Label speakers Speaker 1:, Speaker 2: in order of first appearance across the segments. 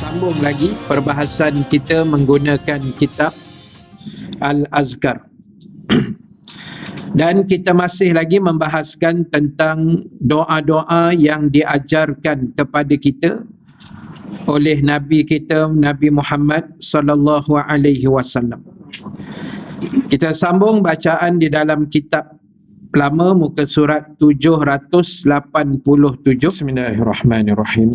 Speaker 1: Sambung lagi perbahasan kita menggunakan kitab Al-Azkar. Dan kita masih lagi membahaskan tentang doa-doa yang diajarkan kepada kita oleh Nabi kita, Nabi Muhammad sallallahu alaihi wasallam. Kita sambung bacaan di dalam kitab lama muka surat 787. Bismillahirrahmanirrahim.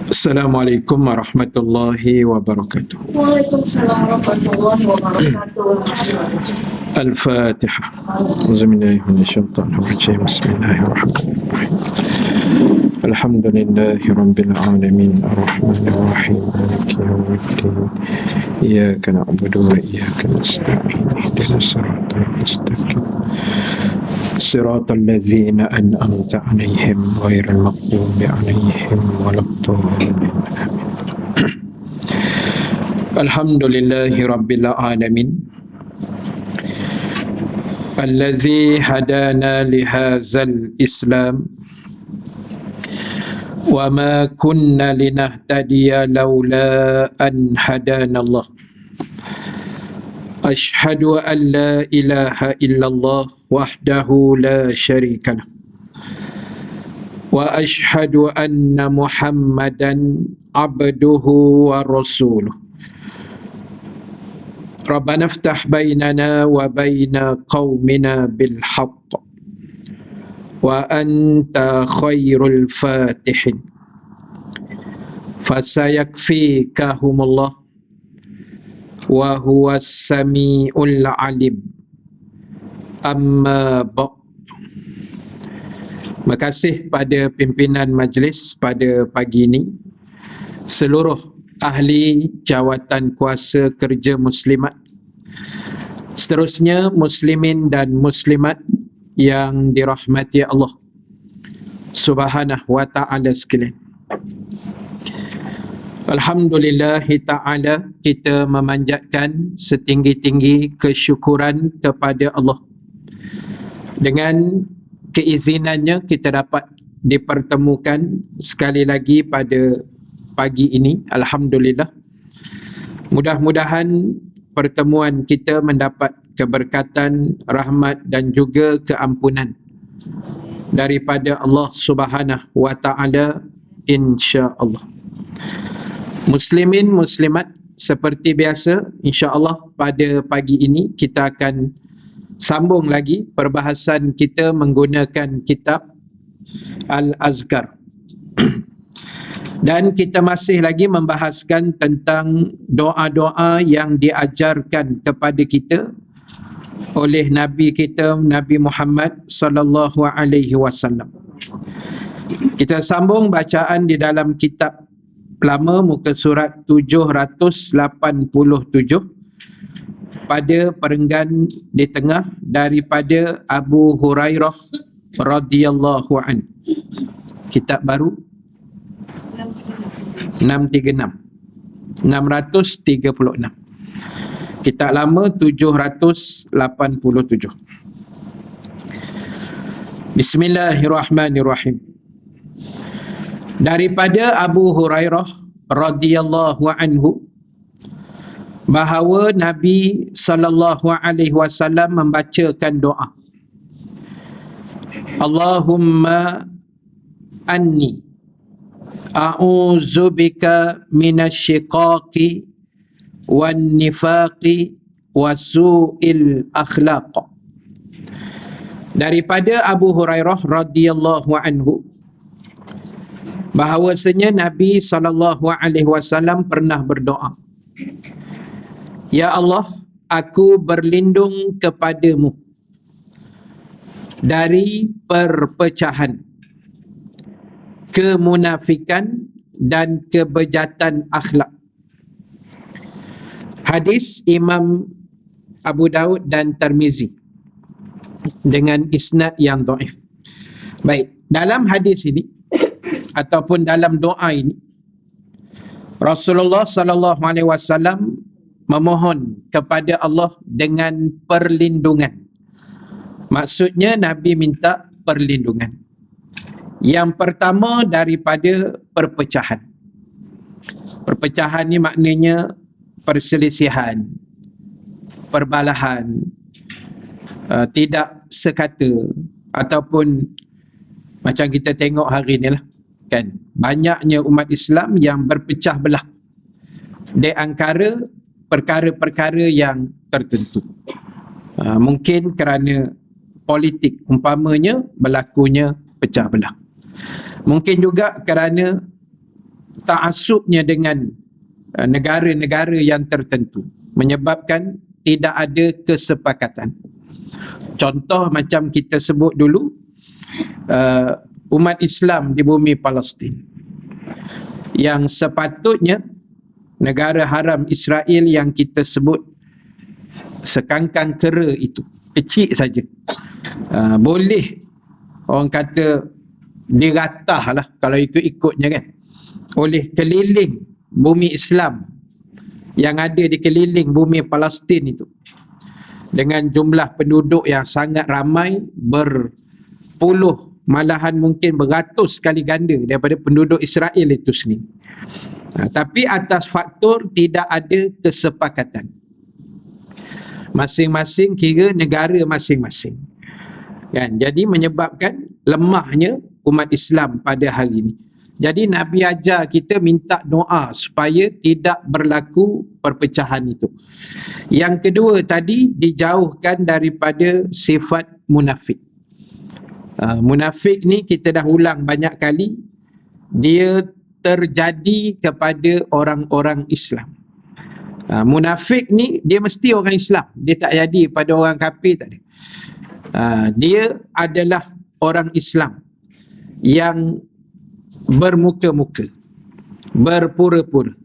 Speaker 1: Assalamualaikum warahmatullahi wabarakatuh.
Speaker 2: Waalaikumsalam warahmatullahi wabarakatuh.
Speaker 1: Al-Fatihah. Auzubillahi minasyaitonir rajim. Bismillahirrahmanirrahim. Alhamdulillahi rabbil alamin arrahmanir rahim maliki yaumiddin. Iyyaka na'budu wa iyyaka nasta'in. Ihdinas siratal mustaqim. Siratal ladzina an'amta 'alaihim ghairil maghdubi 'alaihim waladdallin. Alhamdulillahi rabbil alamin. Alladzi hadana li hadzal Islam wa ma kunna linahtadiya laula an hadana Allah. Ashhadu an la ilaha illallah wahdahu la syarika lah. Wa ashhadu anna Muhammadan abduhu wa rasuluh. Rabbana iftah bainana wa baina qaumina bil haqq wa anta khairul fatihin. Fasayakfikahumullah wa huwas samiul alim. Amma ba'd. Terima kasih pada pimpinan majlis pada pagi ini, seluruh ahli jawatan kuasa kerja muslimat, seterusnya muslimin dan muslimat yang dirahmati Allah Subhanahu wa ta'ala sekalian. Alhamdulillahi ta'ala, kita memanjatkan setinggi-tinggi kesyukuran kepada Allah. Dengan keizinannya kita dapat dipertemukan sekali lagi pada pagi ini. Alhamdulillah. Mudah-mudahan pertemuan kita mendapat keberkatan, rahmat dan juga keampunan daripada Allah Subhanahu wa ta'ala, insya-Allah. Muslimin, muslimat, seperti biasa, insya-Allah pada pagi ini kita akan sambung lagi perbahasan kita menggunakan kitab Al-Azkar. Dan kita masih lagi membahaskan tentang doa-doa yang diajarkan kepada kita oleh Nabi kita, Nabi Muhammad sallallahu alaihi wasallam. Kita sambung bacaan di dalam kitab lama muka surat 787 pada perenggan di tengah daripada Abu Hurairah radhiyallahu an. Kitab baru 636. Kitab lama 787. Bismillahirrahmanirrahim. Daripada Abu Hurairah radhiyallahu anhu bahawa Nabi sallallahu alaihi wasallam membacakan doa, Allahumma anni a'udzubika minasyiqaqi wan nifaqi wasu'il akhlaq. Daripada Abu Hurairah radhiyallahu anhu bahawasanya Nabi sallallahu alaihi wasallam pernah berdoa, Ya Allah, aku berlindung kepadamu dari perpecahan, kemunafikan dan kebejatan akhlak. Hadis Imam Abu Daud dan Tirmizi dengan isnad yang dhaif. Baik, dalam hadis ini ataupun dalam doa ini, Rasulullah sallallahu alaihi wasallam memohon kepada Allah dengan perlindungan. Maksudnya Nabi minta perlindungan. Yang pertama daripada perpecahan. Perpecahan ni maknanya perselisihan, perbalahan, tidak sekata, ataupun macam kita tengok hari ni lah, kan, banyaknya umat Islam yang berpecah belah di antara perkara-perkara yang tertentu. Mungkin kerana politik, umpamanya berlakunya pecah belah. Mungkin juga kerana ta'assubnya dengan negara-negara yang tertentu, menyebabkan tidak ada kesepakatan. Contoh macam kita sebut dulu, umat Islam di bumi Palestin, yang sepatutnya negara haram Israel yang kita sebut sekangkang kera itu, kecil saja, boleh orang kata diratah lah kalau ikut-ikutnya, kan, oleh keliling bumi Islam yang ada di keliling bumi Palestin itu, dengan jumlah penduduk yang sangat ramai, berpuluh, malahan mungkin beratus kali ganda daripada penduduk Israel itu sendiri. Tapi atas faktor tidak ada kesepakatan, masing-masing kira negara masing-masing, kan, jadi menyebabkan lemahnya umat Islam pada hari ini. Jadi Nabi ajar kita minta doa supaya tidak berlaku perpecahan itu. Yang kedua tadi, dijauhkan daripada sifat munafik. Munafik ni kita dah ulang banyak kali, dia terjadi kepada orang-orang Islam. Munafik ni dia mesti orang Islam, dia tak jadi pada orang kafir, tak ada. Dia adalah orang Islam yang bermuka-muka, berpura-pura,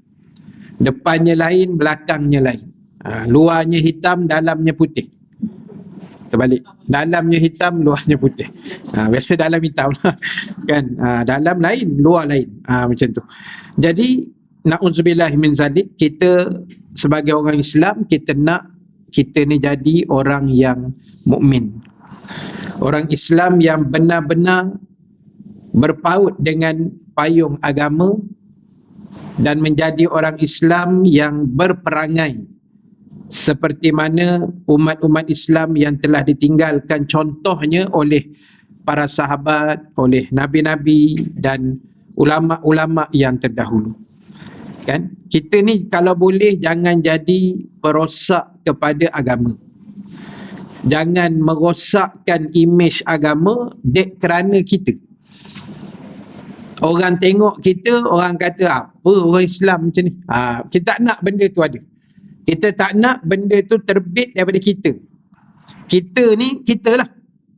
Speaker 1: depannya lain, belakangnya lain, luarnya hitam, dalamnya putih. Terbalik, dalamnya hitam, luarnya putih. Biasa dalam hitam lah, kan, dalam lain, luar lain, macam tu. Jadi na'udzubillah min zalik, kita sebagai orang Islam, kita nak kita ni jadi orang yang mukmin, orang Islam yang benar-benar berpaut dengan payung agama dan menjadi orang Islam yang berperangai seperti mana umat-umat Islam yang telah ditinggalkan contohnya oleh para sahabat, oleh nabi-nabi dan ulama-ulama yang terdahulu. Kan? Kita ni kalau boleh jangan jadi perosak kepada agama. Jangan merosakkan imej agama dek kerana kita. Orang tengok kita, orang kata apa orang Islam macam ni. Kita tak nak benda tu ada. Kita tak nak benda tu terbit daripada kita. Kita ni, kita lah.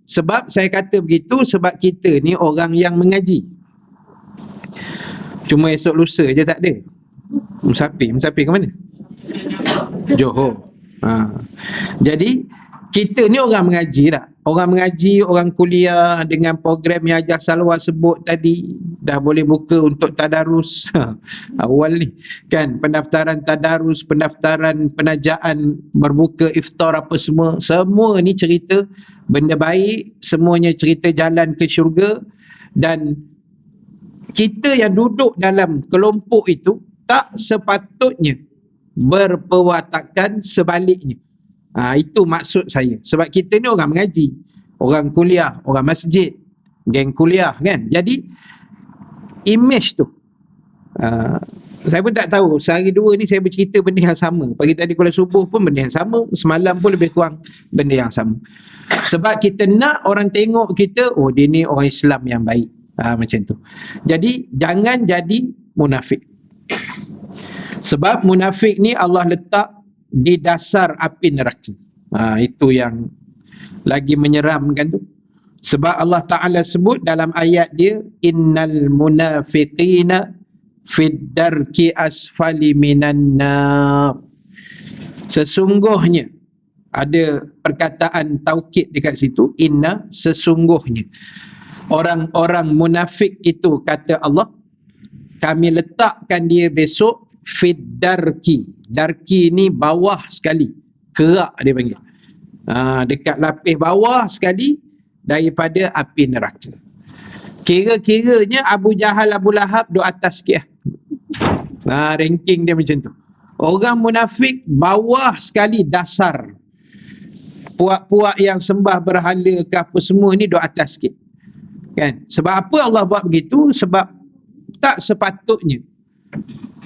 Speaker 1: Sebab saya kata begitu, sebab kita ni orang yang mengaji. Cuma esok lusa je tak ada. Musafir ke mana? Johor. Jadi kita ni orang mengaji tak? Orang mengaji, orang kuliah dengan program yang Haji Salwa sebut tadi, dah boleh buka untuk tadarus awal ni, kan, pendaftaran tadarus, pendaftaran penajaan, berbuka iftar apa semua ni cerita benda baik, semuanya cerita jalan ke syurga. Dan kita yang duduk dalam kelompok itu tak sepatutnya berperwatakan sebaliknya. Itu maksud saya. Sebab kita ni orang mengaji, orang kuliah, orang masjid, geng kuliah, kan. Jadi image tu, saya pun tak tahu, sehari dua ni saya bercerita benda yang sama. Pagi tadi kuliah subuh pun benda yang sama, semalam pun lebih kurang benda yang sama. Sebab kita nak orang tengok kita, oh dia ni orang Islam yang baik, macam tu. Jadi jangan jadi munafik. Sebab munafik ni Allah letak di dasar api neraka. Itu yang lagi menyeramkan tu. Sebab Allah Ta'ala sebut dalam ayat dia, innal munafiqina fid darki asfali minan nar. Sesungguhnya, ada perkataan taukid dekat situ, inna, sesungguhnya orang-orang munafik itu, kata Allah, kami letakkan dia besok fid darki. Darki ni bawah sekali, kerak dia panggil, dekat lapis bawah sekali daripada api neraka. Kira-kiranya Abu Jahal, Abu Lahab duduk atas sikit lah. Ranking dia macam tu. Orang munafik bawah sekali dasar. Puak-puak yang sembah berhala ke apa semua ni duduk atas sikit. Kan? Sebab apa Allah buat begitu? Sebab tak sepatutnya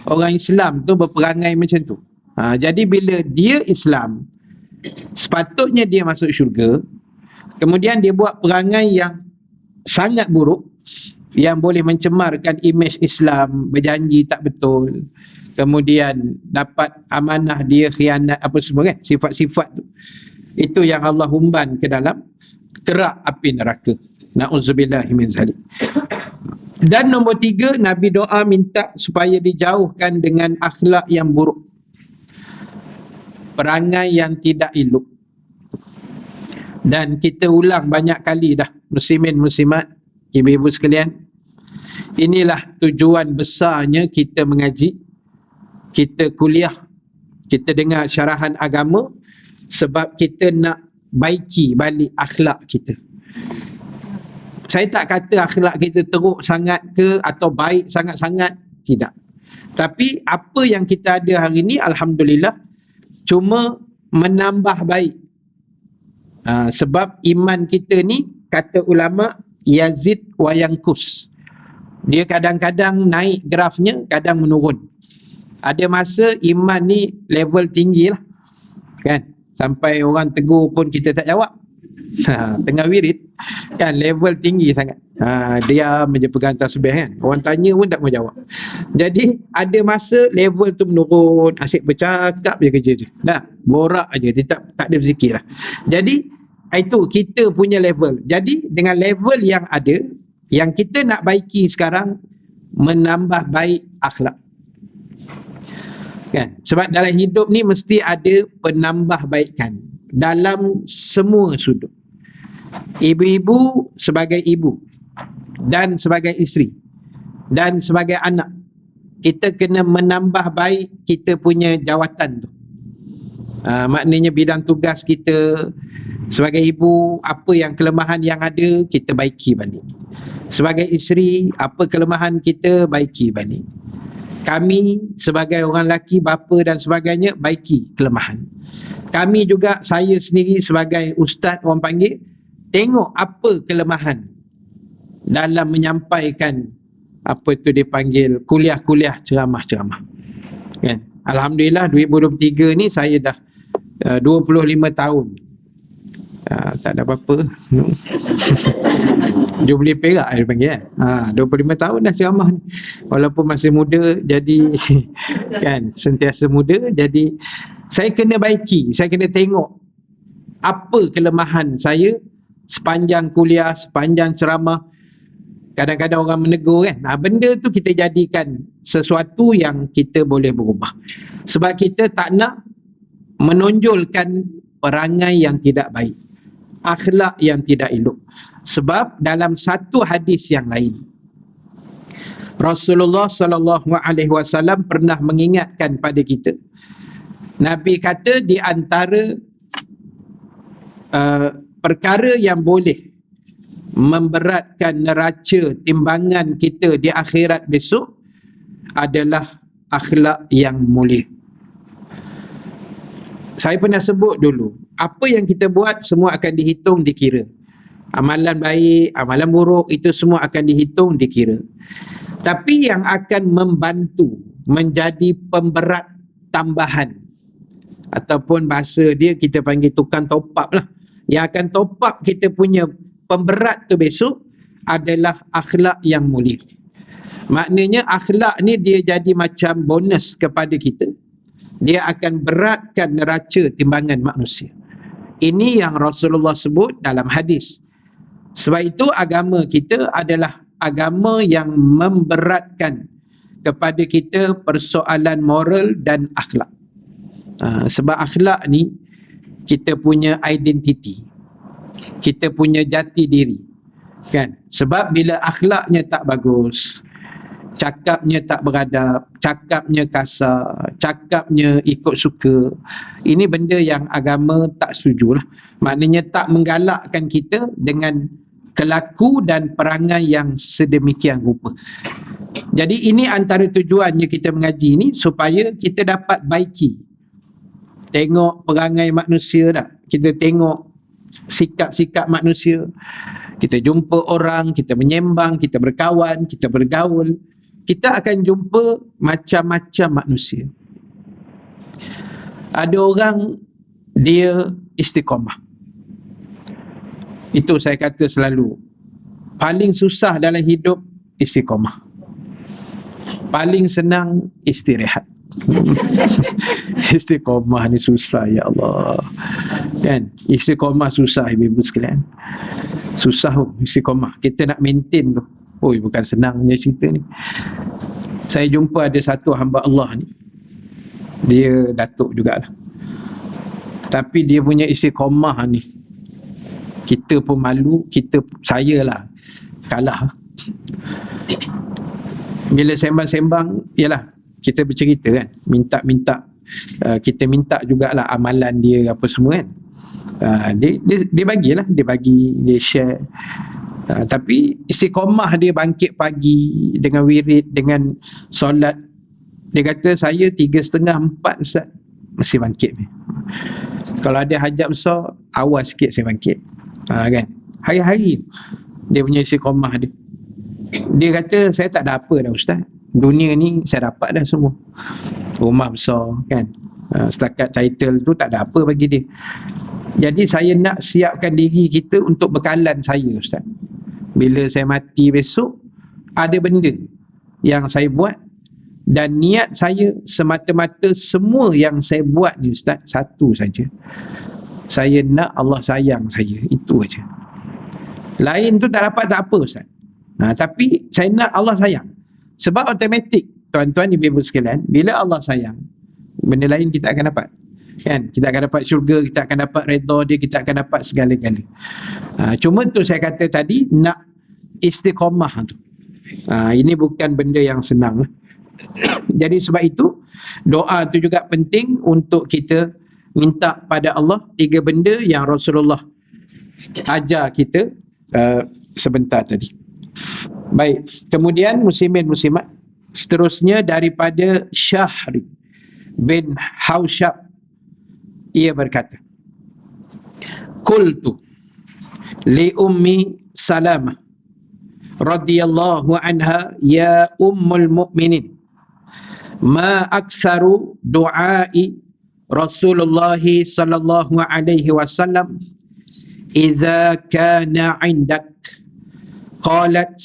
Speaker 1: orang Islam tu berperangai macam tu. Jadi bila dia Islam, sepatutnya dia masuk syurga. Kemudian dia buat perangai yang sangat buruk, yang boleh mencemarkan imej Islam, berjanji tak betul, kemudian dapat amanah dia khianat apa semua kan, sifat-sifat tu. Itu yang Allah humban ke dalam kerak api neraka. Na'udzubillahi min zalik. Dan nombor 3, Nabi doa minta supaya dijauhkan dengan akhlak yang buruk, perangai yang tidak elok. Dan kita ulang banyak kali dah, muslimin muslimat, ibu-ibu sekalian, inilah tujuan besarnya kita mengaji, kita kuliah, kita dengar syarahan agama, sebab kita nak baiki balik akhlak kita. Saya tak kata akhlak kita teruk sangat ke atau baik sangat-sangat, tidak. Tapi apa yang kita ada hari ni, alhamdulillah, cuma menambah baik. Sebab iman kita ni, kata ulama, yazid wa yankus. Dia kadang-kadang naik grafnya, kadang menurun. Ada masa iman ni level tinggi lah, kan? Sampai orang tegur pun kita tak jawab. Tengah wirid kan, level tinggi sangat. Dia je pegang tasbih kan, orang tanya pun tak mau jawab. Jadi ada masa level tu menurun, asyik bercakap je kerja dia, dah borak aja, dia tak ada berzikir lah. Jadi itu kita punya level. Jadi dengan level yang ada, yang kita nak baiki sekarang, menambah baik akhlak kan. Sebab dalam hidup ni mesti ada penambahbaikan dalam semua sudut. Ibu-ibu sebagai ibu, dan sebagai isteri, dan sebagai anak, kita kena menambah baik kita punya jawatan tu. Maknanya bidang tugas kita sebagai ibu, apa yang kelemahan yang ada, kita baiki balik. Sebagai isteri, apa kelemahan kita, baiki balik. Kami sebagai orang lelaki, bapa dan sebagainya, baiki kelemahan. Kami juga, saya sendiri sebagai ustaz, orang panggil, tengok apa kelemahan dalam menyampaikan apa tu dipanggil kuliah-kuliah, ceramah-ceramah kan. Alhamdulillah 2023 ni saya dah 25 tahun. Tak ada apa-apa. Jubli perak dia panggil kan. 25 tahun dah ceramah ni. Walaupun masih muda, jadi kan, sentiasa muda, jadi saya kena baiki, saya kena tengok apa kelemahan saya sepanjang kuliah, sepanjang ceramah. Kadang-kadang orang menegur kan, benda tu kita jadikan sesuatu yang kita boleh berubah. Sebab kita tak nak menonjolkan perangai yang tidak baik, akhlak yang tidak elok. Sebab dalam satu hadis yang lain, Rasulullah sallallahu alaihi wasallam pernah mengingatkan pada kita. Nabi kata di antara perkara yang boleh memberatkan neraca timbangan kita di akhirat besok adalah akhlak yang mulia. Saya pernah sebut dulu, apa yang kita buat semua akan dihitung, dikira. Amalan baik, amalan buruk, itu semua akan dihitung, dikira. Tapi yang akan membantu menjadi pemberat tambahan, ataupun bahasa dia kita panggil tukang top up lah, yang akan top up kita punya pemberat tu besok adalah akhlak yang mulia. Maknanya akhlak ni dia jadi macam bonus kepada kita. Dia akan beratkan neraca timbangan manusia. Ini yang Rasulullah sebut dalam hadis. Sebab itu agama kita adalah agama yang memberatkan kepada kita persoalan moral dan akhlak. Sebab akhlak ni kita punya identiti, kita punya jati diri kan. Sebab bila akhlaknya tak bagus, cakapnya tak beradab, cakapnya kasar, cakapnya ikut suka, ini benda yang agama tak setuju lah. Maknanya tak menggalakkan kita dengan kelaku dan perangai yang sedemikian rupa. Jadi ini antara tujuannya kita mengaji ni, supaya kita dapat baiki. Tengok perangai manusia dah. Kita tengok sikap-sikap manusia. Kita jumpa orang, kita menyembang, kita berkawan, kita bergaul. Kita akan jumpa macam-macam manusia. Ada orang dia istiqamah. Itu saya kata selalu, paling susah dalam hidup istiqamah. Paling senang istirahat. Istiqamah ni susah, ya Allah. Kan? Istiqamah susah, ibu-ibu sekalian. Susah istiqamah. Kita nak maintain tu. Bukan senang punya cerita ni. Saya jumpa ada satu hamba Allah ni. Dia datuk jugalah. Tapi dia punya istiqamah ni, kita pun malu, saya lah kalah. Bila sembang-sembang, yalah, kita bercerita kan, minta kita minta jugalah amalan dia apa semua kan. Dia bagilah, dia share. Tapi istiqamah dia bangkit pagi dengan wirid, dengan solat. Dia kata saya 3:30, 4 Ustaz masih bangkit ni. Kalau ada hajat besar, awal sikit saya bangkit. Kan, hari-hari dia punya istiqamah dia. Dia kata saya tak ada apa dah Ustaz, dunia ni saya dapat dah semua, rumah besar kan, setakat title tu tak ada apa bagi dia. Jadi saya nak siapkan diri kita untuk bekalan saya Ustaz. Bila saya mati besok, ada benda yang saya buat, dan niat saya semata-mata semua yang saya buat ni Ustaz, satu saja, saya nak Allah sayang saya. Itu aja. Lain tu tak dapat tak apa Ustaz. Tapi saya nak Allah sayang. Sebab automatik, tuan-tuan ibu-ibu sekalian, bila Allah sayang, benda lain kita akan dapat. Kan? Kita akan dapat syurga, kita akan dapat redha dia, kita akan dapat segala-gala. Cuma tu saya kata tadi, nak istiqamah tu. Ini bukan benda yang senang. Jadi sebab itu, doa tu juga penting untuk kita minta pada Allah 3 benda yang Rasulullah ajar kita sebentar tadi. Baik, kemudian muslimin muslimat, seterusnya daripada Syahr bin Hausyab, ia berkata, qultu li ummi Salamah radhiyallahu anha ya ummul mu'minin, ma aktsaru du'ai Rasulullah sallallahu alaihi wasallam idza kana 'indak. Qalat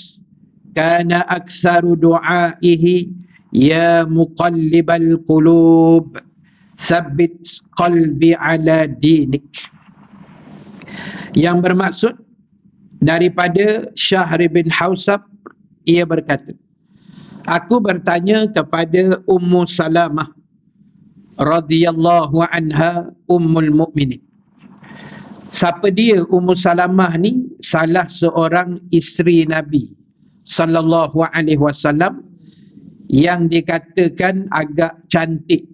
Speaker 1: kana aktsaru du'aihi ya muqallibal qulub tsabbit qalbi ala dinik. Yang bermaksud daripada Syahr bin Hausyab, ia berkata, aku bertanya kepada Ummu Salamah radhiyallahu anha, ummul mukminin. Siapa dia Ummu Salamah ni? Salah seorang isteri Nabi sallallahu alaihi wasallam yang dikatakan agak cantik,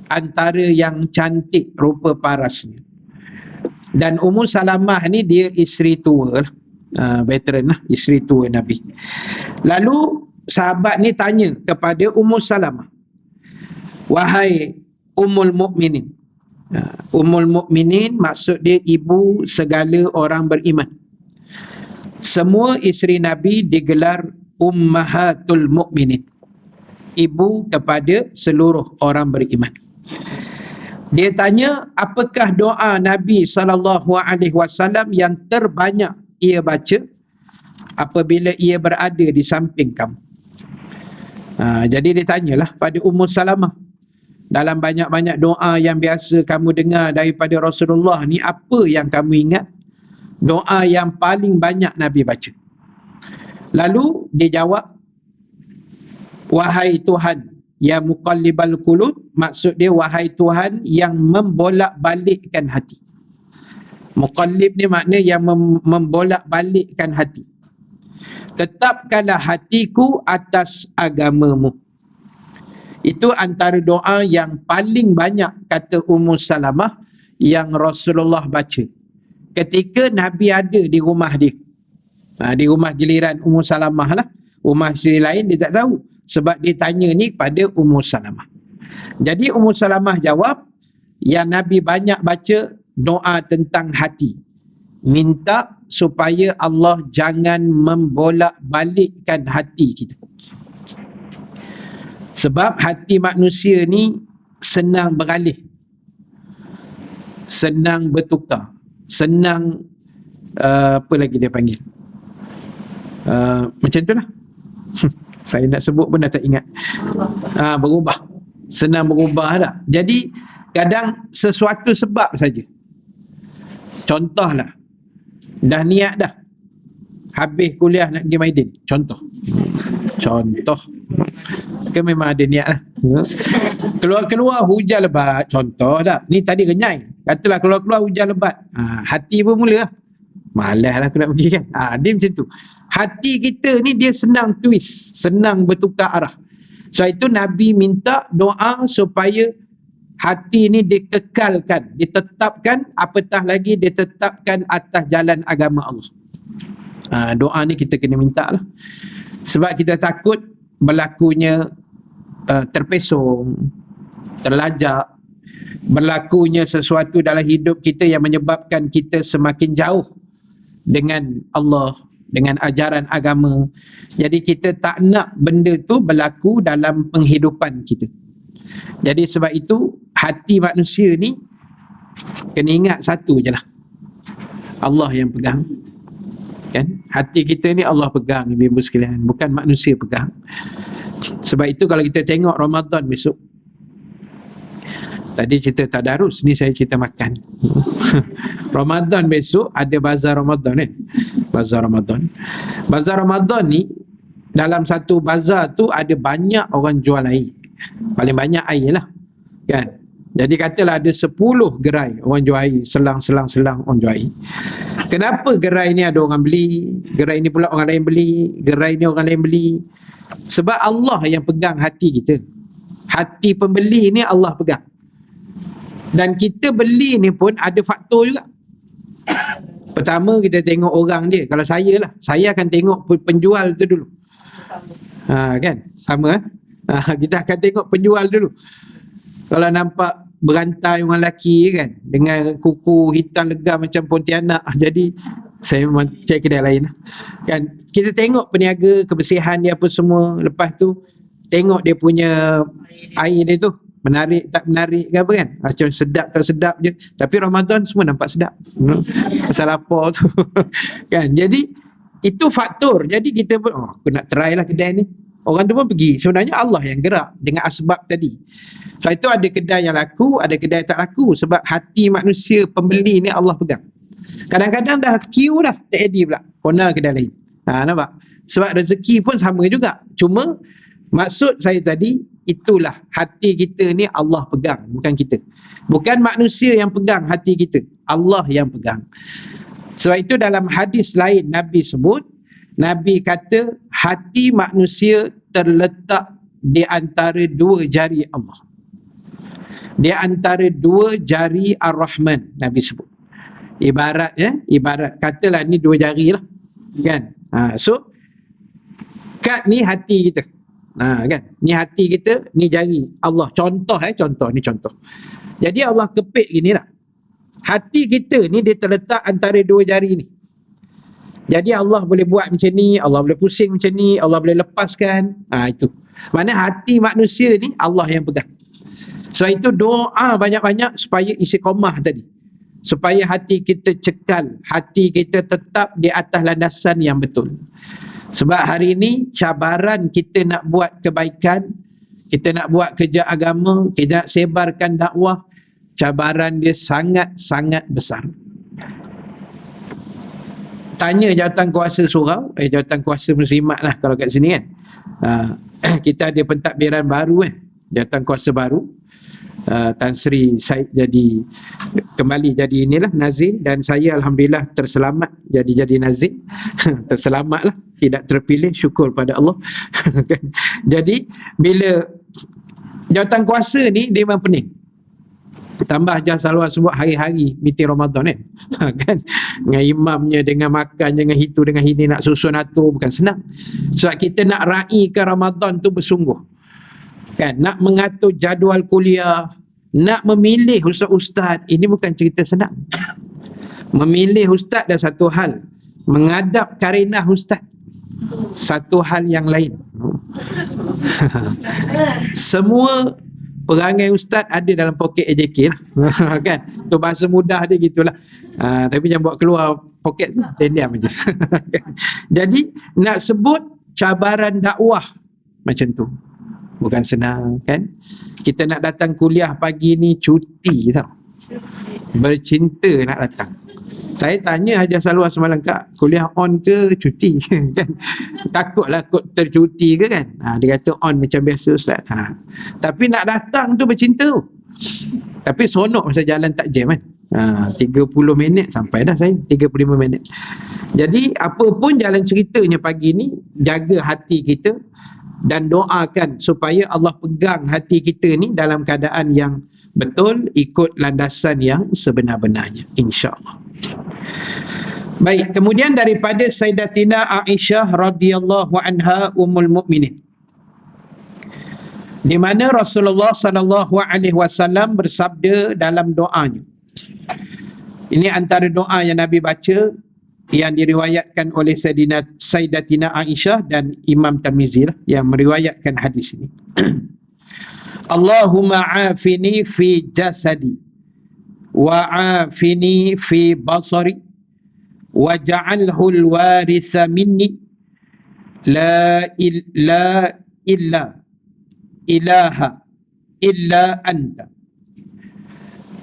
Speaker 1: antara yang cantik rupa parasnya. Dan Ummu Salamah ni dia isteri tua, veteran lah, isteri tua Nabi. Lalu sahabat ni tanya kepada Ummu Salamah, wahai Ummul Mukminin. Ummul Mukminin maksud dia ibu segala orang beriman. Semua isteri Nabi digelar Ummahatul Mukminin, ibu kepada seluruh orang beriman. Dia tanya, apakah doa Nabi SAW yang terbanyak ia baca apabila ia berada di samping kamu? Jadi dia tanyalah pada Ummu Salamah, dalam banyak-banyak doa yang biasa kamu dengar daripada Rasulullah ni, apa yang kamu ingat doa yang paling banyak Nabi baca? Lalu dia jawab, wahai Tuhan ya muqallibal qulub, maksud dia wahai Tuhan yang membolak-balikkan hati. Muqallib ni makna yang membolak-balikkan hati. Tetapkanlah hatiku atas agamamu. Itu antara doa yang paling banyak, kata Ummu Salamah, yang Rasulullah baca ketika Nabi ada di rumah dia. Di rumah giliran Ummu Salamah lah. Rumah isteri lain dia tak tahu. Sebab dia tanya ni pada Ummu Salamah. Jadi Ummu Salamah jawab, yang Nabi banyak baca doa tentang hati. Minta supaya Allah jangan membolak-balikkan hati kita. Sebab hati manusia ni senang beralih, senang bertukar, senang apa lagi dia panggil, macam tu lah. Saya nak sebut pun dah tak ingat. Berubah, senang berubah dah. Jadi kadang sesuatu sebab saja. Contohlah, dah niat dah habis kuliah nak pergi Maidin, contoh kan memang ada niat lah. Keluar-keluar hujan lebat, contoh dah. Ni tadi renyai, katalah keluar-keluar hujan lebat, hati pun mula malas lah aku nak pergi kan. Dia macam tu. Hati kita ni dia senang twist, senang bertukar arah. So itu Nabi minta doa supaya hati ni dikekalkan, ditetapkan, apatah lagi ditetapkan atas jalan agama Allah. Doa ni kita kena minta lah. Sebab kita takut berlakunya terpesong, terlajak, berlakunya sesuatu dalam hidup kita yang menyebabkan kita semakin jauh dengan Allah, dengan ajaran agama. Jadi kita tak nak benda tu berlaku dalam penghidupan kita. Jadi sebab itu hati manusia ni kena ingat satu je lah, Allah yang pegang kan. Hati kita ni Allah pegang, ibu-ibu sekalian, bukan manusia pegang. Sebab itu kalau kita tengok Ramadan besok, tadi cerita tadarus, ni saya cerita makan. Ramadan besok ada bazar Ramadan bazar Ramadan. Bazar Ramadan ni, dalam satu bazar tu ada banyak orang jual air. Paling banyak air lah kan. Jadi katalah ada 10 gerai orang jual air, selang orang jual air. Kenapa gerai ni ada orang beli, gerai ni pula orang lain beli, gerai ni orang lain beli? Sebab Allah yang pegang hati kita. Hati pembeli ni Allah pegang. Dan kita beli ni pun ada faktor juga. Pertama kita tengok orang dia. Kalau saya lah, saya akan tengok penjual tu dulu. Kan? Sama kita akan tengok penjual dulu. Kalau nampak berantai orang lelaki kan, dengan kuku hitam legam macam Pontianak, jadi saya memang cari kedai lain kan. Kita tengok peniaga, kebersihan dia apa semua. Lepas tu tengok dia punya air dia tu menarik tak menarik ke apa kan, macam sedap tak sedap je. Tapi Ramadan semua nampak sedap pasal lapar tu kan. Jadi itu faktor. Jadi kita pun aku nak try lah kedai ni. Orang tu pun pergi. Sebenarnya Allah yang gerak dengan asbab tadi. So itu ada kedai yang laku, ada kedai tak laku. Sebab hati manusia pembeli ni Allah pegang. Kadang-kadang dah queue dah, tak jadi pula corner kedai lain. Nampak? Sebab rezeki pun sama juga. Cuma maksud saya tadi, itulah hati kita ni Allah pegang, bukan kita. Bukan manusia yang pegang hati kita, Allah yang pegang. Sebab itu dalam hadis lain Nabi sebut, Nabi kata hati manusia terletak di antara dua jari Allah, di antara dua jari Ar-Rahman. Nabi sebut ibarat ibarat katalah ni dua jari lah kan. So kat ni hati kita kan, ni hati kita, ni jari Allah. Contoh ni contoh. Jadi Allah kepit gini lah, hati kita ni dia terletak antara dua jari ni. Jadi Allah boleh buat macam ni, Allah boleh pusing macam ni, Allah boleh lepaskan. Itu mana hati manusia ni Allah yang pegang. Sebab itu doa banyak-banyak supaya istiqamah tadi, supaya hati kita cekal, hati kita tetap di atas landasan yang betul. Sebab hari ini cabaran kita nak buat kebaikan, kita nak buat kerja agama, kita nak sebarkan dakwah, cabaran dia sangat-sangat besar. Tanya jawatan kuasa surau, jawatan kuasa muslimat lah kalau kat sini kan. Kita ada pentadbiran baru kan, jawatan kuasa baru. Tan Sri Said kembali jadi inilah nazir, dan saya alhamdulillah terselamat jadi nazir. Terselamat lah, tidak terpilih, syukur pada Allah. Jadi bila jawatan kuasa ni dia memang pening. Tambah Haji Salwan sebut hari-hari meeting Ramadan kan. Kan dengan imamnya, dengan makan, dengan itu, dengan ini, nak susun atur, bukan senang. Sebab kita nak raikan Ramadan tu bersungguh. Kan, nak mengatur jadual kuliah, nak memilih ustaz-ustaz, ini bukan cerita senang. Memilih ustaz dah satu hal, mengadap karenah ustaz satu hal yang lain. Semua perangai ustaz ada dalam poket AJK lah. Kan, tu bahasa mudah dia gitulah. Tapi jangan buat keluar poket tu, diam aja. Jadi nak sebut cabaran dakwah macam tu bukan senang kan. Kita nak datang kuliah pagi ni cuti tau, bercinta nak datang. Saya tanya Haji Salwan semalam, Kak, kuliah on ke cuti? Kan, takutlah kot tercuti ke kan. Dia kata on macam biasa ustaz. Tapi nak datang tu bercinta. Tapi seronok masa jalan tak jam kan. 30 minit sampai dah saya, 35 minit. Jadi apa pun jalan ceritanya pagi ni, jaga hati kita dan doakan supaya Allah pegang hati kita ni dalam keadaan yang betul, ikut landasan yang sebenar-benarnya, insya-Allah. Baik, kemudian daripada Sayyidatina Aisyah radhiyallahu anha ummul mukminin, di mana Rasulullah sallallahu alaihi wasallam bersabda dalam doanya. Ini antara doa yang Nabi baca yang diriwayatkan oleh Sayyidatina Aisyah dan Imam Tirmizi yang meriwayatkan hadis ini. Allahumma afini fi jasadi wa afini fi basari waj'alhu al-waritha minni la ilaha illa anta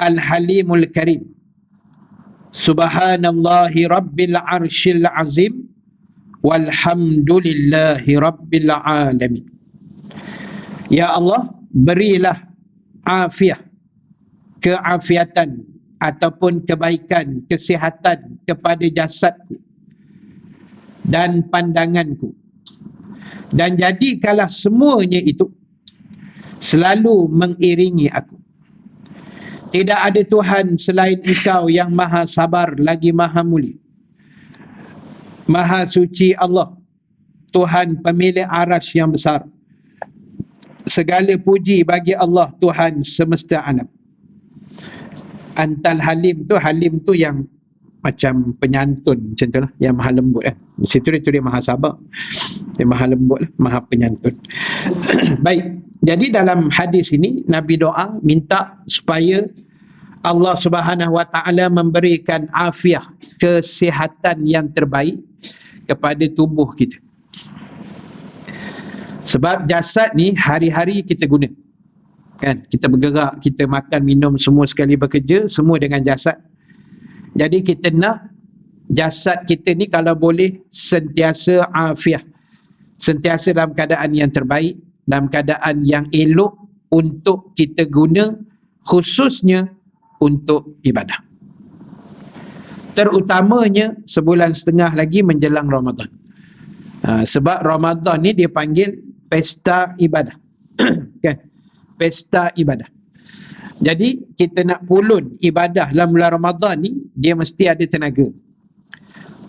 Speaker 1: al-halimul karim subhanallahi rabbil arshil azim walhamdulillahi rabbil alamin. Ya Allah, berilah afiah, keafiatan ataupun kebaikan, kesihatan kepada jasadku dan pandanganku, dan jadikanlah semuanya itu selalu mengiringi aku. Tidak ada Tuhan selain Engkau yang maha sabar lagi maha mulia. Maha suci Allah, Tuhan pemilik arsy yang besar. Segala puji bagi Allah, Tuhan semesta alam. Antal halim tu yang macam penyantun macam tu lah, yang maha lembut Di situ dia maha sabar, dia maha lembut maha penyantun. Baik, jadi dalam hadis ini Nabi doa minta supaya Allah Subhanahu wa taala memberikan afiah, kesihatan yang terbaik kepada tubuh kita. Sebab jasad ni hari-hari kita guna. Kan, kita bergerak, kita makan, minum, semua sekali bekerja, semua dengan jasad. Jadi kita nak jasad kita ni kalau boleh sentiasa afiah, sentiasa dalam keadaan yang terbaik, dalam keadaan yang elok untuk kita guna, khususnya untuk ibadah. Terutamanya sebulan setengah lagi menjelang Ramadan. Sebab Ramadan ni dia panggil pesta ibadah. Kan? Pesta ibadah. Jadi kita nak pulun ibadah dalam bulan Ramadan ni, dia mesti ada tenaga.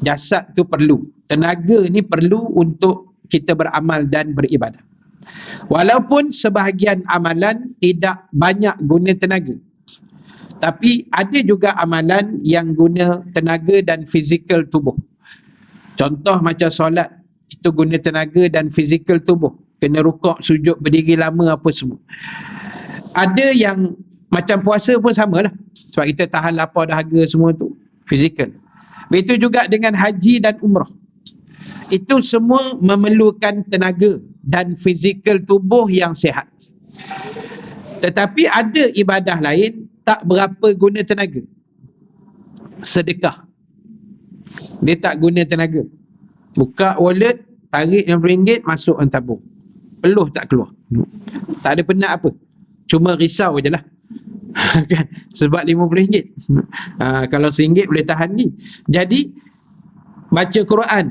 Speaker 1: Jasad tu perlu. Tenaga ni perlu untuk kita beramal dan beribadah. Walaupun sebahagian amalan tidak banyak guna tenaga, tapi ada juga amalan yang guna tenaga dan fizikal tubuh. Contoh macam solat, itu guna tenaga dan fizikal tubuh. Kena rukuk, sujud, berdiri lama apa semua. Ada yang macam puasa pun samalah. Sebab kita tahan lapar dahaga semua tu, fizikal. Begitu juga dengan haji dan umrah. Itu semua memerlukan tenaga dan fizikal tubuh yang sihat. Tetapi ada ibadah lain tak berapa guna tenaga. Sedekah, dia tak guna tenaga. Buka wallet, tarik RM50, masuk dalam tabung, peluh tak keluar, tak ada penat apa, cuma risau je lah. Kan? Sebab RM50, kalau RM1 boleh tahan ni. Jadi baca Quran,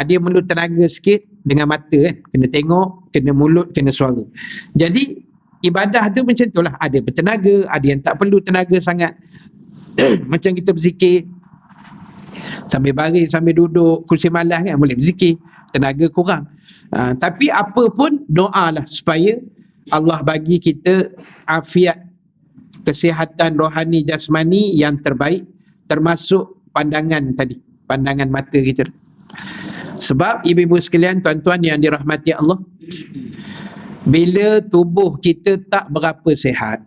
Speaker 1: dia perlu tenaga sikit dengan mata, kena tengok, kena mulut, kena suara. Jadi ibadah tu macam tu lah. Ada bertenaga, ada yang tak perlu tenaga sangat. Macam kita berzikir sambil baring, sambil duduk kursi malas kan, boleh berzikir, tenaga kurang. Tapi apa pun doa lah supaya Allah bagi kita afiat, kesihatan rohani jasmani yang terbaik, termasuk pandangan tadi, pandangan mata kita. Sebab ibu-ibu sekalian, tuan-tuan yang dirahmati Allah, bila tubuh kita tak berapa sihat,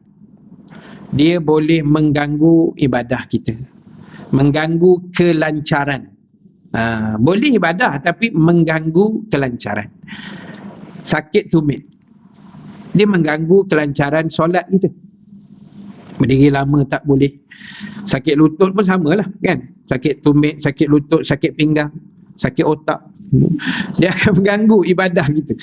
Speaker 1: dia boleh mengganggu ibadah kita, mengganggu kelancaran. Boleh ibadah tapi mengganggu kelancaran. Sakit tumit, dia mengganggu kelancaran solat kita. Berdiri lama tak boleh. Sakit lutut pun samalah kan. Sakit tumit, sakit lutut, sakit pinggang, sakit otak, dia akan mengganggu ibadah kita.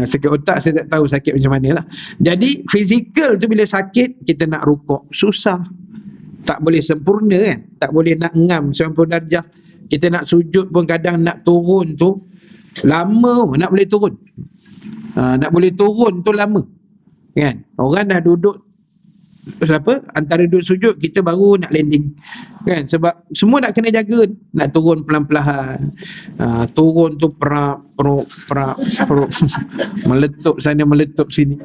Speaker 1: Sakit otak saya tak tahu sakit macam mana lah. Jadi fizikal tu bila sakit, kita nak rukuk susah, tak boleh sempurna kan, tak boleh nak ngam 90 darjah. Kita nak sujud pun kadang nak turun tu lama, nak boleh turun. Nak boleh turun tu lama kan. Orang dah duduk antara duduk sujud, kita baru nak landing kan, sebab semua nak kena jaga, nak turun pelan-pelan. Turun tu perap meletup sana meletup sini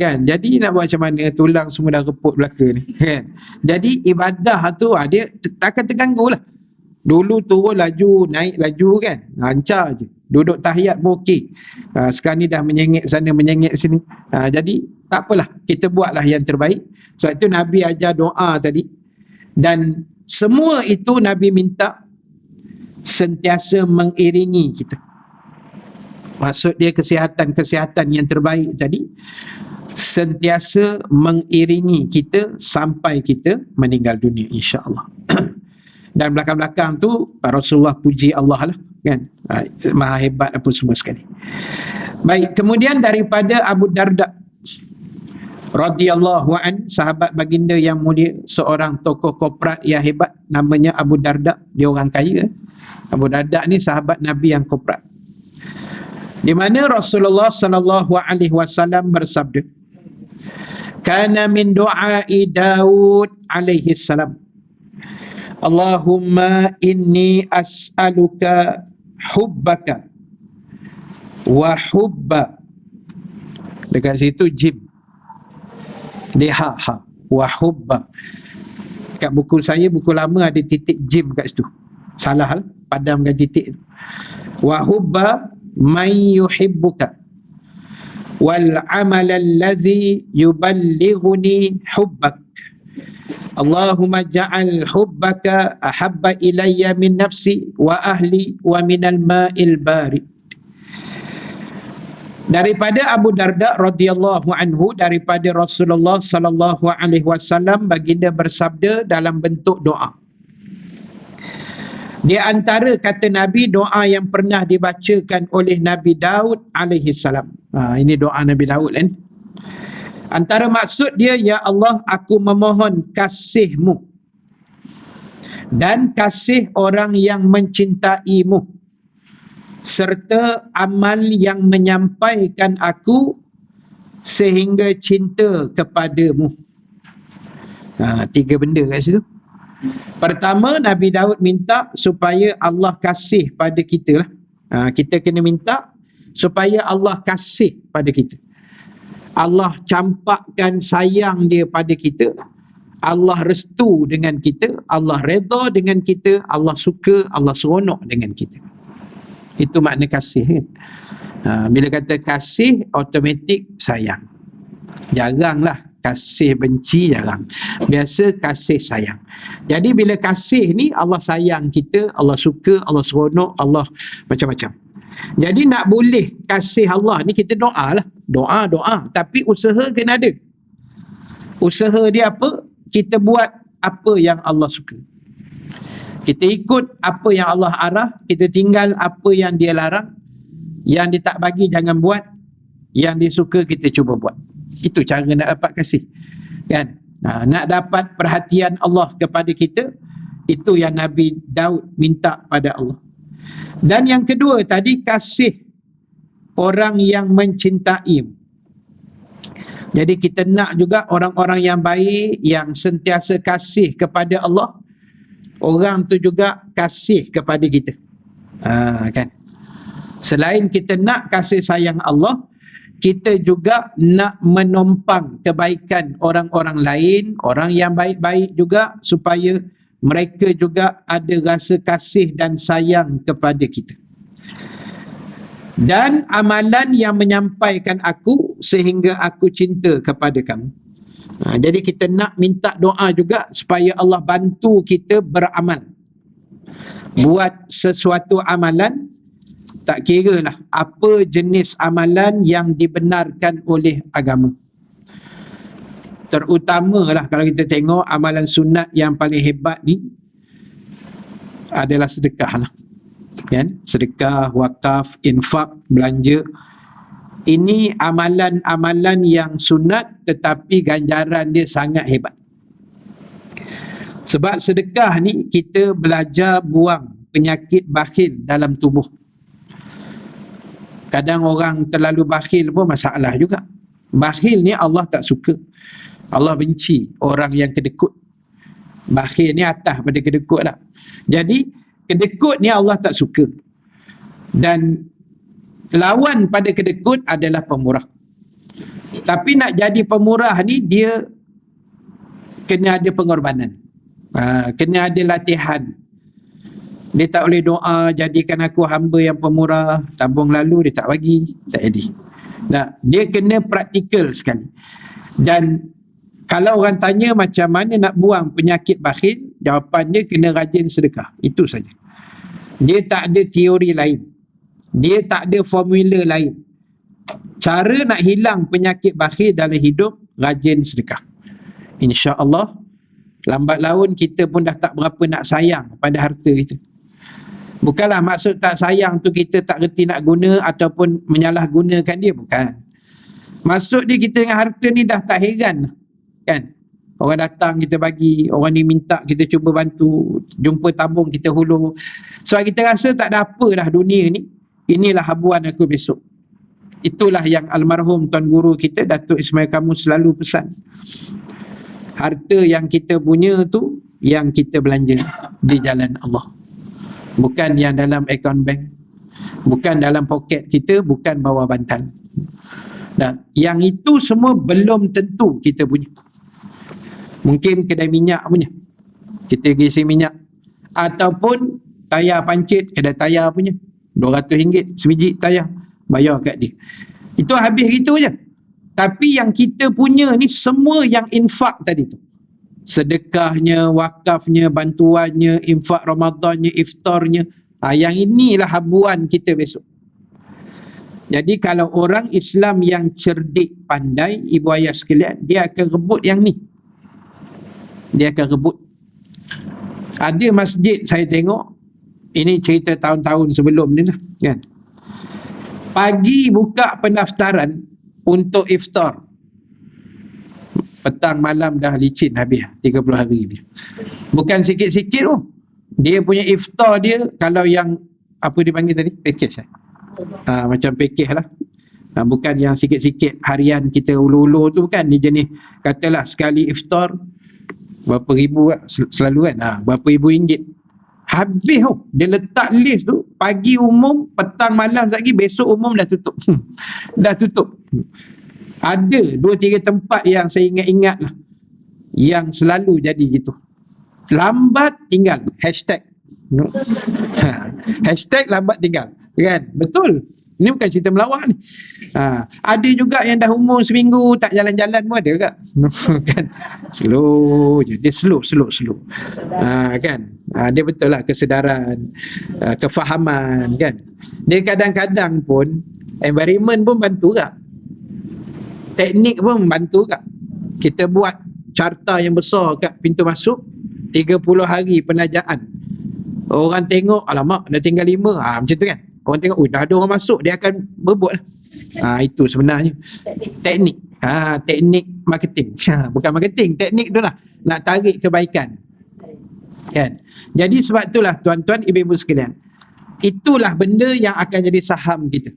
Speaker 1: kan. Jadi nak buat macam mana, tulang semua dah reput belaka ni kan. Jadi ibadah tu dia takkan terganggu lah. Dulu turun laju, naik laju kan, lancar je. Duduk tahiyat pun okey. Sekarang ni dah menyengit sana, menyengit sini. Jadi tak apalah, kita buatlah yang terbaik. Sebab itu Nabi ajar doa tadi. Dan semua itu Nabi minta sentiasa mengiringi kita. Maksud dia kesihatan yang terbaik tadi sentiasa mengiringi kita sampai kita meninggal dunia, insya-Allah. Dan belakang-belakang tu Rasulullah puji Allah lah kan, maha hebat apa semua sekali. Baik, kemudian daripada Abu Darda radhiyallahu an, sahabat baginda yang mulia, seorang tokoh korporat yang hebat, namanya Abu Darda. Dia orang kaya. Abu Darda ni sahabat Nabi yang korporat, di mana Rasulullah sallallahu alaihi wasallam bersabda, kana min du'ai Daud alaihi salam, Allahumma inni as'aluka hubbaka wa hubba. Dekat situ jim, dia ha wa hubba. Kat buku saya, buku lama, ada titik jim kat situ, salah lah, padamkan titik. Wa hubba man yuhibbuka wal amal allazi yuballighuni hubbak. Allahumma ja'al hubbaka ahabba ilayya min nafsi wa ahli wa minal ma'il barid. Daripada Abu Darda radhiyallahu anhu, daripada Rasulullah sallallahu alaihi wasallam, baginda bersabda dalam bentuk doa. Di antara kata Nabi, doa yang pernah dibacakan oleh Nabi Daud alaihi salam. Ini doa Nabi Daud kan. Antara maksud dia, ya Allah, aku memohon kasih-Mu dan kasih orang yang mencintai-Mu, serta amal yang menyampaikan aku sehingga cinta kepada-Mu. 3 benda kat situ. Pertama, Nabi Daud minta supaya Allah kasih pada kita lah. Kita kena minta supaya Allah kasih pada kita. Allah campakkan sayang dia pada kita, Allah restu dengan kita, Allah redha dengan kita, Allah suka, Allah seronok dengan kita. Itu makna kasih kan? Bila kata kasih, automatik sayang. Jaranglah kasih benci, jarang. Biasa kasih sayang. Jadi bila kasih ni, Allah sayang kita, Allah suka, Allah seronok, Allah macam-macam. Jadi nak boleh kasih Allah ni, kita doa lah. Doa. Tapi usaha kena ada. Usaha dia apa? Kita buat apa yang Allah suka. Kita ikut apa yang Allah arah. Kita tinggal apa yang dia larang. Yang dia tak bagi, jangan buat. Yang dia suka, kita cuba buat. Itu cara nak dapat kasih kan. Nak dapat perhatian Allah kepada kita, itu yang Nabi Daud minta pada Allah. Dan yang kedua tadi, kasih orang yang mencintai. Jadi kita nak juga orang-orang yang baik, yang sentiasa kasih kepada Allah, orang tu juga kasih kepada kita. Kan? Selain kita nak kasih sayang Allah, kita juga nak menumpang kebaikan orang-orang lain, orang yang baik-baik juga, supaya mereka juga ada rasa kasih dan sayang kepada kita. Dan amalan yang menyampaikan aku sehingga aku cinta kepada kamu. Jadi kita nak minta doa juga supaya Allah bantu kita beramal. Buat sesuatu amalan, tak kira lah apa jenis amalan yang dibenarkan oleh agama. Terutamalah kalau kita tengok amalan sunat yang paling hebat ni adalah sedekah lah. Kan? Sedekah, wakaf, infak, belanja. Ini amalan-amalan yang sunat tetapi ganjaran dia sangat hebat. Sebab sedekah ni kita belajar buang penyakit bakhil dalam tubuh. Kadang orang terlalu bakhil pun masalah juga. Bakhil ni Allah tak suka. Allah benci orang yang kedekut. Bakhil ni atas pada kedekut lah. Jadi kedekut ni Allah tak suka. Dan lawan pada kedekut adalah pemurah. Tapi nak jadi pemurah ni dia kena ada pengorbanan. Kena ada latihan. Dia tak boleh doa, jadikan aku hamba yang pemurah, tabung lalu dia tak bagi, tak jadi. Nah, dia kena praktikal sekali. Dan kalau orang tanya macam mana nak buang penyakit bakhil, jawapan dia kena rajin sedekah. Itu saja. Dia tak ada teori lain. Dia tak ada formula lain. Cara nak hilang penyakit bakhil dalam hidup, rajin sedekah. InsyaAllah, lambat laun kita pun dah tak berapa nak sayang pada harta kita. Bukanlah maksud tak sayang tu kita tak reti nak guna ataupun menyalahgunakan dia, bukan. Maksud dia kita dengan harta ni dah tak heran, kan? Orang datang kita bagi, orang ni minta kita cuba bantu, jumpa tabung kita hulur. Sebab kita rasa tak ada apa dah dunia ni, inilah habuan aku besok. Itulah yang almarhum Tuan Guru kita Datuk Ismail Kamus selalu pesan. Harta yang kita punya tu yang kita belanja di jalan Allah. Bukan yang dalam akaun bank, bukan dalam poket kita, bukan bawah bantal. Nah, yang itu semua belum tentu kita punya. Mungkin kedai minyak punya, kita isi minyak. Ataupun tayar pancit, kedai tayar punya, RM200 sebiji tayar, bayar kat dia. Itu habis gitu je. Tapi yang kita punya ni semua yang infak tadi tu. Sedekahnya, wakafnya, bantuannya, infak Ramadannya, iftarnya. Yang inilah habuan kita besok. Jadi kalau orang Islam yang cerdik, pandai, ibu ayah sekalian, dia akan rebut yang ni. Dia akan rebut. Ada masjid saya tengok, ini cerita tahun-tahun sebelum ni lah, kan? Pagi buka pendaftaran untuk iftar. Petang malam dah licin habis 30 hari ni. Bukan sikit-sikit tu. Dia punya iftar dia, kalau yang apa dia panggil tadi? Package macam package lah. Bukan yang sikit-sikit harian kita ulu-ulu tu, bukan. Dia jenis katalah sekali iftar berapa ribu selalu kan. Berapa ribu ringgit. Habis tu. Dia letak list tu. Pagi umum, petang malam lagi, besok umum dah tutup. Dah tutup. Ada 2-3 tempat yang saya ingat-ingat lah, yang selalu jadi gitu. Lambat tinggal. Hashtag lambat tinggal, kan? Betul. Ini bukan cerita melawak ni. Ada juga yang dah umur seminggu tak jalan-jalan pun ada kan? Kan? Slow je. Dia slow. Kan? Dia betul lah kesedaran, kefahaman, kan? Dia kadang-kadang pun environment pun bantu tak? Teknik pun membantu kak. Kita buat carta yang besar kat pintu masuk, 30 hari penajaan. Orang tengok, alamak dah tinggal 5. Macam tu kan. Orang tengok, dah ada orang masuk, dia akan berebut lah. Itu sebenarnya teknik. Teknik marketing. Bukan marketing, teknik tu lah. Nak tarik kebaikan, kan? Jadi sebab itulah tuan-tuan ibu-ibu sekalian, itulah benda yang akan jadi saham kita,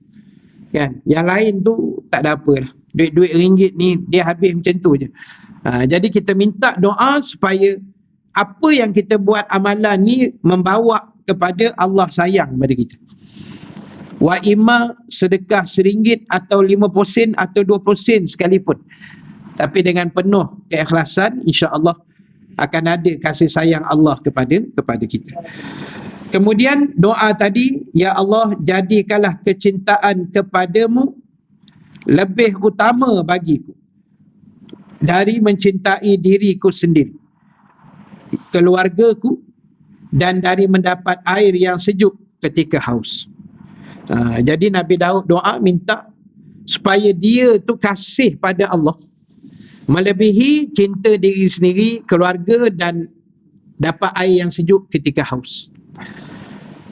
Speaker 1: kan? Yang lain tu tak ada apa lah. duit-duit ringgit ni dia habis macam tu je. Jadi kita minta doa supaya apa yang kita buat amalan ni membawa kepada Allah sayang pada kita. Wa imma sedekah RM1 atau 50 atau 20 sekalipun, tapi dengan penuh keikhlasan, insya-Allah akan ada kasih sayang Allah kepada kita. Kemudian doa tadi, ya Allah jadikanlah kecintaan kepadamu lebih utama bagiku dari mencintai diriku sendiri, keluargaku, dan dari mendapat air yang sejuk ketika haus. Jadi Nabi Daud doa minta supaya dia tu kasih pada Allah melebihi cinta diri sendiri, keluarga, dan dapat air yang sejuk ketika haus.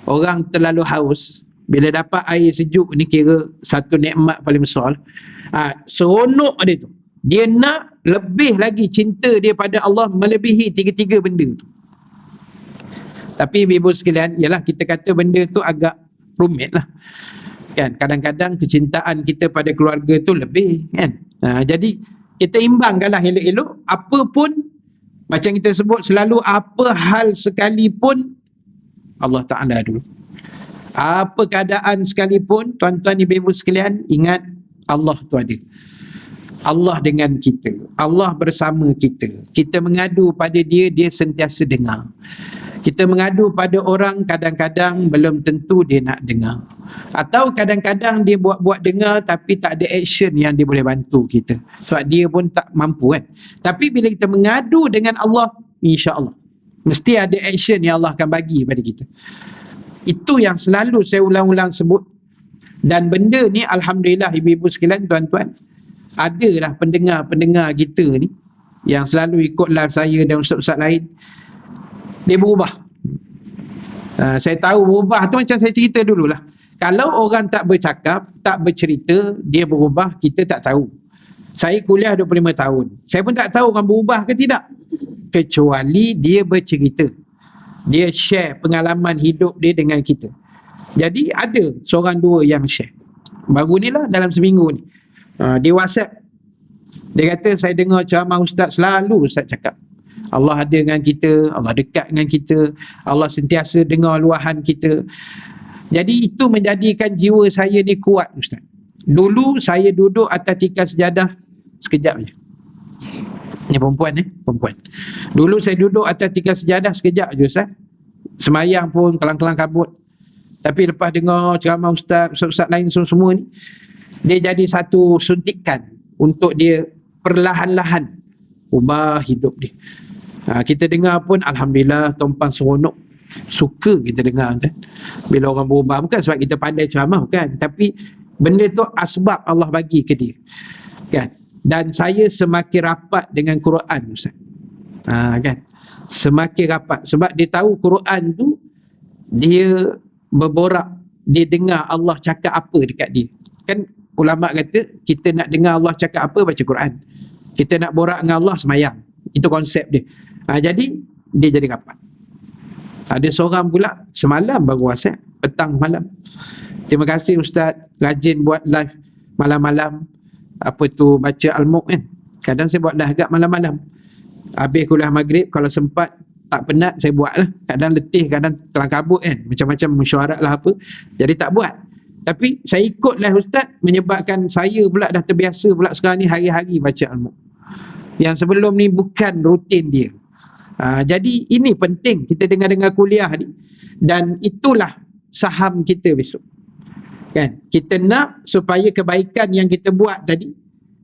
Speaker 1: Orang terlalu haus, bila dapat air sejuk ni kira satu nikmat paling besar. Seronok dia tu, dia nak lebih lagi cinta dia pada Allah melebihi tiga-tiga benda tu. Tapi ibu sekalian, ialah kita kata benda tu agak rumit lah kan. Kadang-kadang kecintaan kita pada keluarga tu lebih kan. Jadi kita imbangkanlah elok-elok. Apa pun, macam kita sebut selalu, apa hal sekalipun Allah Ta'ala dulu. Apa keadaan sekalipun, tuan-tuan ibu-ibu sekalian, ingat Allah tu ada. Allah dengan kita, Allah bersama kita. Kita mengadu pada dia, dia sentiasa dengar. Kita mengadu pada orang, kadang-kadang belum tentu dia nak dengar. Atau kadang-kadang dia buat-buat dengar tapi tak ada action yang dia boleh bantu kita. Sebab dia pun tak mampu kan. Tapi bila kita mengadu dengan Allah, insya-Allah mesti ada action yang Allah akan bagi pada kita. Itu yang selalu saya ulang-ulang sebut. Dan benda ni alhamdulillah ibu-ibu sekalian, tuan-tuan, adalah pendengar-pendengar kita ni yang selalu ikut live saya dan ustaz-ustaz lain, dia berubah. Saya tahu berubah tu macam saya cerita dululah. Kalau orang tak bercakap, tak bercerita, dia berubah, kita tak tahu. Saya kuliah 25 tahun. Saya pun tak tahu orang berubah ke tidak. Kecuali dia bercerita. Dia share pengalaman hidup dia dengan kita. Jadi ada seorang dua yang share. Baru ni lah dalam seminggu ni. Di WhatsApp. Dia kata, saya dengar ceramah ustaz, selalu ustaz cakap Allah ada dengan kita, Allah dekat dengan kita, Allah sentiasa dengar luahan kita. Jadi itu menjadikan jiwa saya ni kuat ustaz. Dulu saya duduk atas tikar sejadah sekejap je. Ni perempuan. Dulu saya duduk atas tikar sejadah sekejap je ustaz. Semayang pun kelang-kelang kabut. Tapi lepas dengar ceramah ustaz lain semua ni, dia jadi satu suntikan untuk dia perlahan-lahan ubah hidup dia. Kita dengar pun alhamdulillah tumpang seronok. Suka kita dengar kan. Bila orang berubah, bukan sebab kita pandai ceramah kan, tapi benda tu asbab Allah bagi ke dia. Kan? Dan saya semakin rapat dengan Quran ustaz. Kan? Semakin rapat sebab dia tahu Quran tu, dia berborak, dia dengar Allah cakap apa dekat dia. Kan ulama kata kita nak dengar Allah cakap apa, baca Quran. Kita nak borak dengan Allah, semayang. Itu konsep dia. Jadi dia jadi rapat. Ada seorang pula semalam baru WhatsApp, petang malam, terima kasih ustaz, rajin buat live malam-malam, apa tu, baca Al-Mulk kan. Kadang saya buat dah agak malam-malam, habis kuliah maghrib, kalau sempat, tak penat saya buat lah. Kadang letih, kadang kelang kabut kan, macam-macam mesyuarat lah apa, jadi tak buat. Tapi saya ikut live ustaz, menyebabkan saya pula dah terbiasa pula sekarang ni hari-hari baca Al-Mulk, yang sebelum ni bukan rutin dia. Jadi ini penting kita dengar-dengar kuliah ni, dan itulah saham kita besok kan. Kita nak supaya kebaikan yang kita buat tadi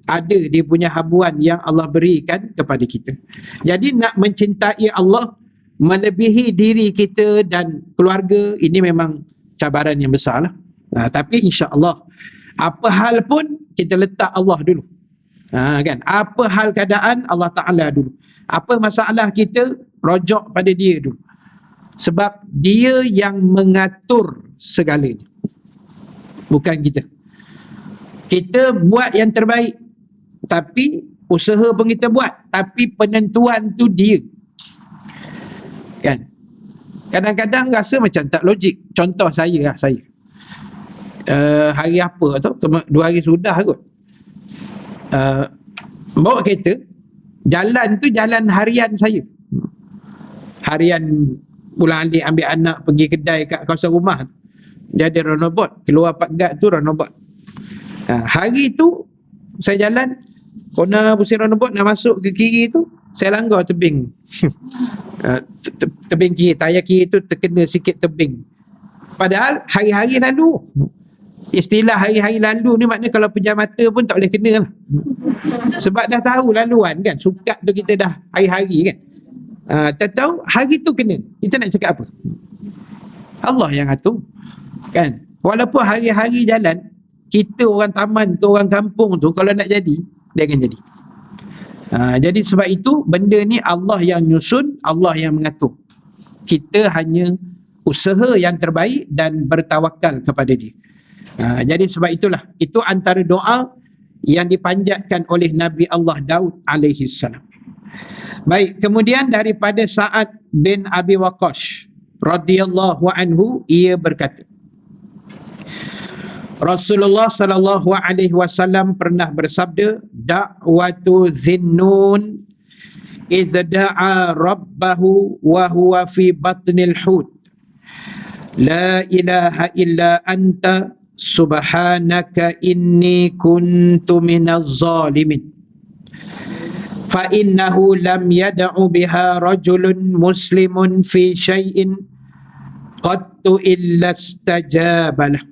Speaker 1: ada dia punya habuan yang Allah berikan kepada kita. Jadi nak mencintai Allah melebihi diri kita dan keluarga, ini memang cabaran yang besar lah. Tapi insya-Allah apa hal pun kita letak Allah dulu. Kan, apa hal keadaan, Allah Ta'ala dulu. Apa masalah kita, rojok pada dia dulu. Sebab dia yang mengatur segalanya, bukan kita. Kita buat yang terbaik, tapi usaha pun kita buat, tapi penentuan tu dia. Kan? Kadang-kadang rasa macam tak logik. Contoh saya hari apa tu, 2 hari sudah kot, uh, bawa kereta, jalan tu jalan harian saya. Harian pulang alik ambil anak pergi kedai kat kawasan rumah. Dia ada roundabout, keluar Pagat tu roundabout. Hari tu saya jalan kona pusing roundabout nak masuk ke kiri tu, saya langgar tebing. Tebing kiri, tayar kiri tu terkena sikit tebing. Padahal hari-hari lalu. Istilah hari-hari lalu ni maknanya kalau pejam mata pun tak boleh kena lah. Sebab dah tahu laluan kan, sukat tu kita dah hari-hari kan. Tak tahu hari tu kena, kita nak cakap apa? Allah yang atur kan. Walaupun hari-hari jalan, kita orang taman tu, orang kampung tu, kalau nak jadi, dia akan jadi. Jadi sebab itu benda ni Allah yang nyusun, Allah yang mengatur. Kita hanya usaha yang terbaik dan bertawakal kepada dia. Jadi sebab itulah, itu antara doa yang dipanjatkan oleh Nabi Allah Daud alaihi salam. Baik, kemudian daripada Sa'ad bin Abi Waqqas radhiyallahu anhu, ia berkata, Rasulullah sallallahu alaihi wasallam pernah bersabda, da'watu Zinnun idh da'a rabbahu wa huwa fi batnil hut, la ilaha illa anta subhanaka inni kuntu minaz zalimin. Fa innahu lam yad'u biha rajulun muslimun fi syai'in qattu illa istajabalah.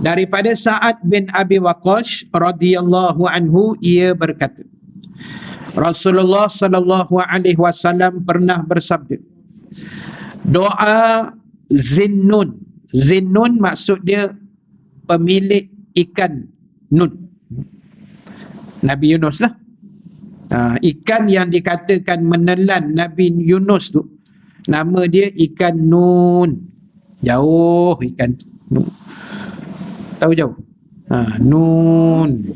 Speaker 1: Daripada Sa'ad bin Abi Waqqas radhiyallahu anhu, ia berkata, Rasulullah sallallahu alaihi wasallam pernah bersabda, doa Zinnun. Zinnun maksud dia pemilik ikan nun. Nabi Yunus lah. Ikan yang dikatakan menelan Nabi Yunus tu, nama dia ikan nun. Jauh ikan tu. Nun. Tahu jauh? Nun.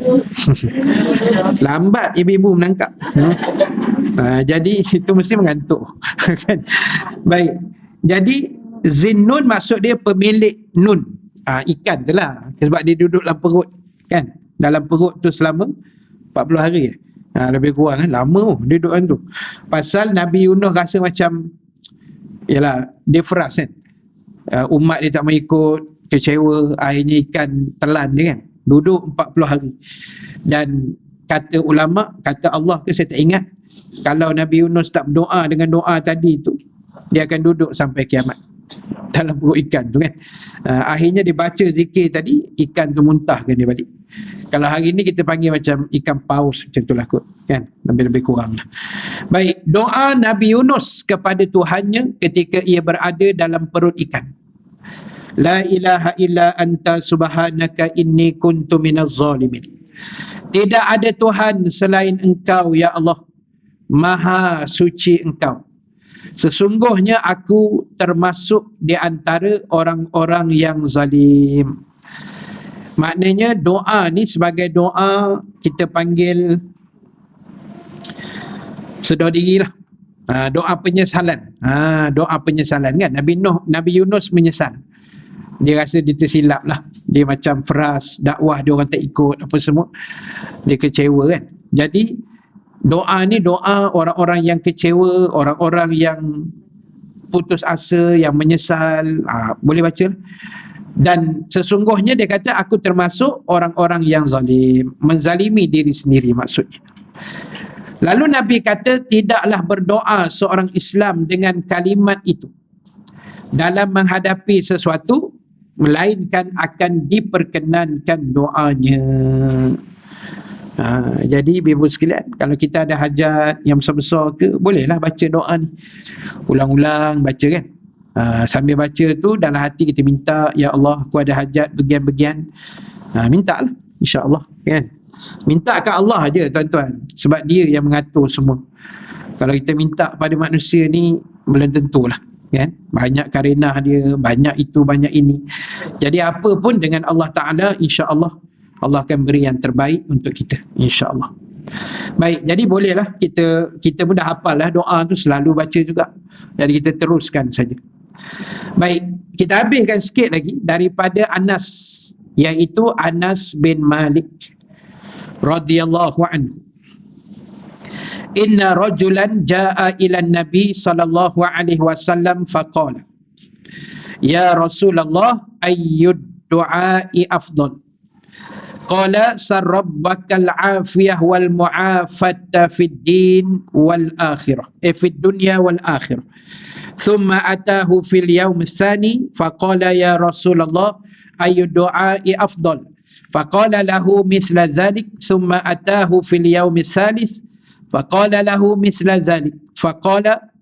Speaker 1: Lambat ibu-ibu menangkap. Jadi itu mesti mengantuk. Kan? Baik. Jadi Zinnun maksud dia pemilik nun. Ikan tu lah. Sebab dia duduk dalam perut. Kan? Dalam perut tu selama 40 hari. Lebih kurang lama dia duduk dalam tu. Pasal Nabi Yunus rasa macam, yalah, dia feras kan. Umat dia tak mau ikut, kecewa, akhirnya ikan telan dia kan. Duduk 40 hari. Dan kata ulama, kata Allah ke saya tak ingat, kalau Nabi Yunus tak berdoa dengan doa tadi tu, dia akan duduk sampai kiamat dalam perut ikan tu kan. Akhirnya dia baca zikir tadi, ikan tu muntahkan dia balik. Kalau hari ni kita panggil macam ikan paus, macam tu lah kot kan, lebih-lebih kurang lah. Baik, doa Nabi Yunus kepada Tuhannya ketika ia berada dalam perut ikan, la ilaha illa anta subhanaka inni kuntu minaz zalimin. Tidak ada Tuhan selain engkau ya Allah, maha suci engkau, sesungguhnya aku termasuk di antara orang-orang yang zalim. Maknanya doa ni sebagai doa kita panggil sedar diri lah. Doa penyesalan. Doa penyesalan kan. Nabi Yunus menyesal. Dia rasa dia tersilap lah. Dia macam feras, dakwah dia orang tak ikut apa semua. Dia kecewa kan. Jadi doa ni doa orang-orang yang kecewa, orang-orang yang putus asa, yang menyesal. Boleh baca lah. Dan sesungguhnya dia kata aku termasuk orang-orang yang zalim, menzalimi diri sendiri maksudnya. Lalu Nabi kata tidaklah berdoa seorang Islam dengan kalimat itu dalam menghadapi sesuatu melainkan akan diperkenankan doanya. Jadi ibu sekalian, kalau kita ada hajat yang besar-besar ke, bolehlah baca doa ni, ulang-ulang baca kan. Sambil baca tu dalam hati kita minta, ya Allah aku ada hajat bagian-bagian, mintalah insya-Allah kan. Minta kat Allah aja tuan-tuan, sebab dia yang mengatur semua. Kalau kita minta pada manusia ni belum tentulah kan. Banyak karenah dia, banyak itu, banyak ini. Jadi apa pun dengan Allah Ta'ala, insya-Allah Allah akan beri yang terbaik untuk kita, insya-Allah. Baik, jadi bolehlah kita pun dah hafal lah doa tu, selalu baca juga. Jadi kita teruskan saja. Baik, kita habiskan sikit lagi daripada Anas, iaitu Anas bin Malik radhiyallahu anhu, inna rajulan jaa ila nabi sallallahu alaihi wasallam faqala ya Rasulullah ayyud du'ai afdal, qala sarrabbakal afiyah wal mu'afata fid din wal akhirah fid dunya wal akhirah. Thumma atahu fil yawm tsani faqala ya Rasulullah ayyud du'ai afdal, faqala lahu mithla dhalik. Thumma atahu fil yawm tsalits faqala lahu mithla dhalik, faqala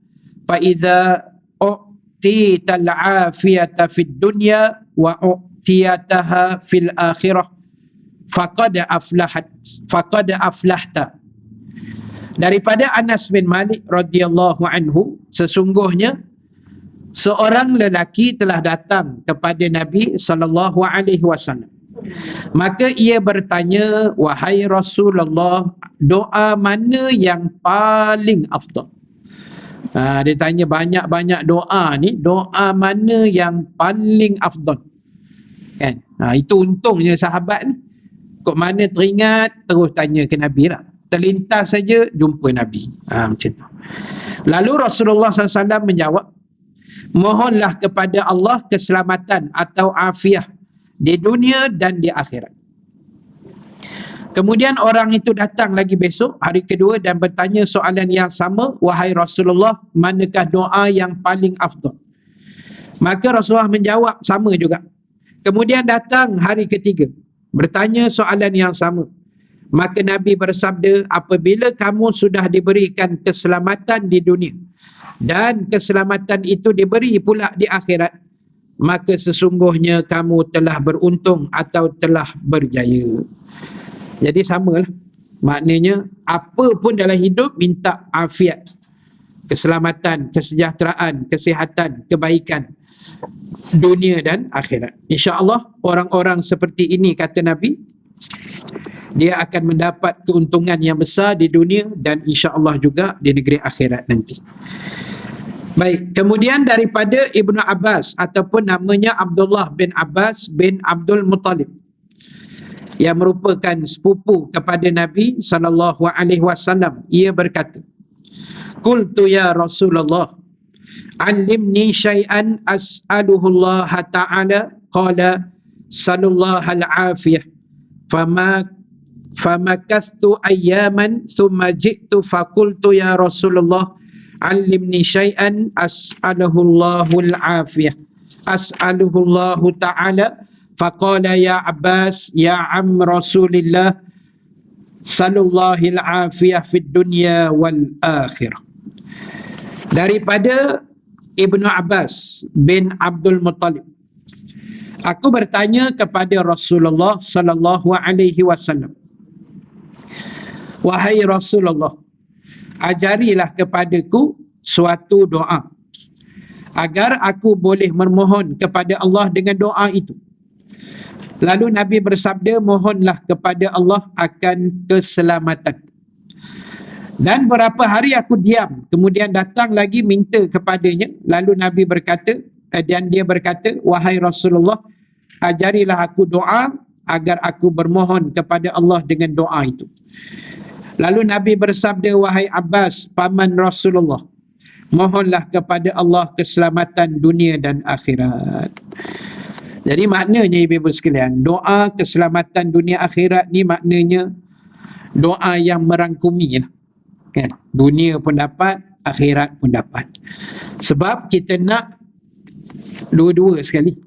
Speaker 1: fa idza u'tital afiyata fid dunya wa u'tiyataha fil akhirah faqad aflahta. Daripada Anas bin Malik radhiyallahu anhu, sesungguhnya seorang lelaki telah datang kepada Nabi sallallahu alaihi wasallam. Maka ia bertanya, wahai Rasulullah, doa mana yang paling afdal? Dia tanya banyak-banyak doa ni, doa mana yang paling afdal? Kan? Itu untungnya sahabat ni. Kok mana teringat, terus tanya ke Nabi lah. Terlintas saja, jumpa Nabi. Macam tu. Lalu Rasulullah SAW menjawab, mohonlah kepada Allah keselamatan atau afiah di dunia dan di akhirat. Kemudian orang itu datang lagi besok, hari kedua, dan bertanya soalan yang sama, wahai Rasulullah, manakah doa yang paling afdal? Maka Rasulullah menjawab sama juga. Kemudian datang hari ketiga, bertanya soalan yang sama. Maka Nabi bersabda, apabila kamu sudah diberikan keselamatan di dunia dan keselamatan itu diberi pula di akhirat, maka sesungguhnya kamu telah beruntung atau telah berjaya. Jadi samalah. Maknanya apa pun dalam hidup minta afiat, keselamatan, kesejahteraan, kesihatan, kebaikan dunia dan akhirat. InsyaAllah orang-orang seperti ini, kata Nabi, dia akan mendapat keuntungan yang besar di dunia dan insyaAllah juga di negeri akhirat nanti. Baik, kemudian daripada Ibnu Abbas ataupun namanya Abdullah bin Abbas bin Abdul Muttalib, yang merupakan sepupu kepada Nabi sallallahu alaihi wasallam, ia berkata, qultu ya Rasulullah, allimni syai'an as'aluhu Allah ta'ala, qala sallallahu al-afiyah, famakastu ayyaman thumma ji'tu faqultu ya Rasulullah allimni syai'an as'aluhullahu al-afiyah, as'aluhullahu ta'ala, faqala ya Abbas ya am Rasulillah sallallahu al-afiyah fid dunya wal akhirah. Daripada Ibnu Abbas bin Abdul Muttalib, aku bertanya kepada Rasulullah sallallahu alaihi wasallam, wahai Rasulullah, ajarilah kepadaku suatu doa agar aku boleh memohon kepada Allah dengan doa itu. Lalu Nabi bersabda, mohonlah kepada Allah akan keselamatan. Dan berapa hari aku diam, kemudian datang lagi minta kepadanya. Lalu Nabi berkata, dan dia berkata, wahai Rasulullah, ajarilah aku doa agar aku bermohon kepada Allah dengan doa itu. Lalu Nabi bersabda, wahai Abbas, paman Rasulullah, mohonlah kepada Allah keselamatan dunia dan akhirat. Jadi maknanya ibu-ibu sekalian, doa keselamatan dunia akhirat ni maknanya doa yang merangkumi lah. Kan? Dunia pun dapat, akhirat pun dapat. Sebab kita nak dua-dua sekali.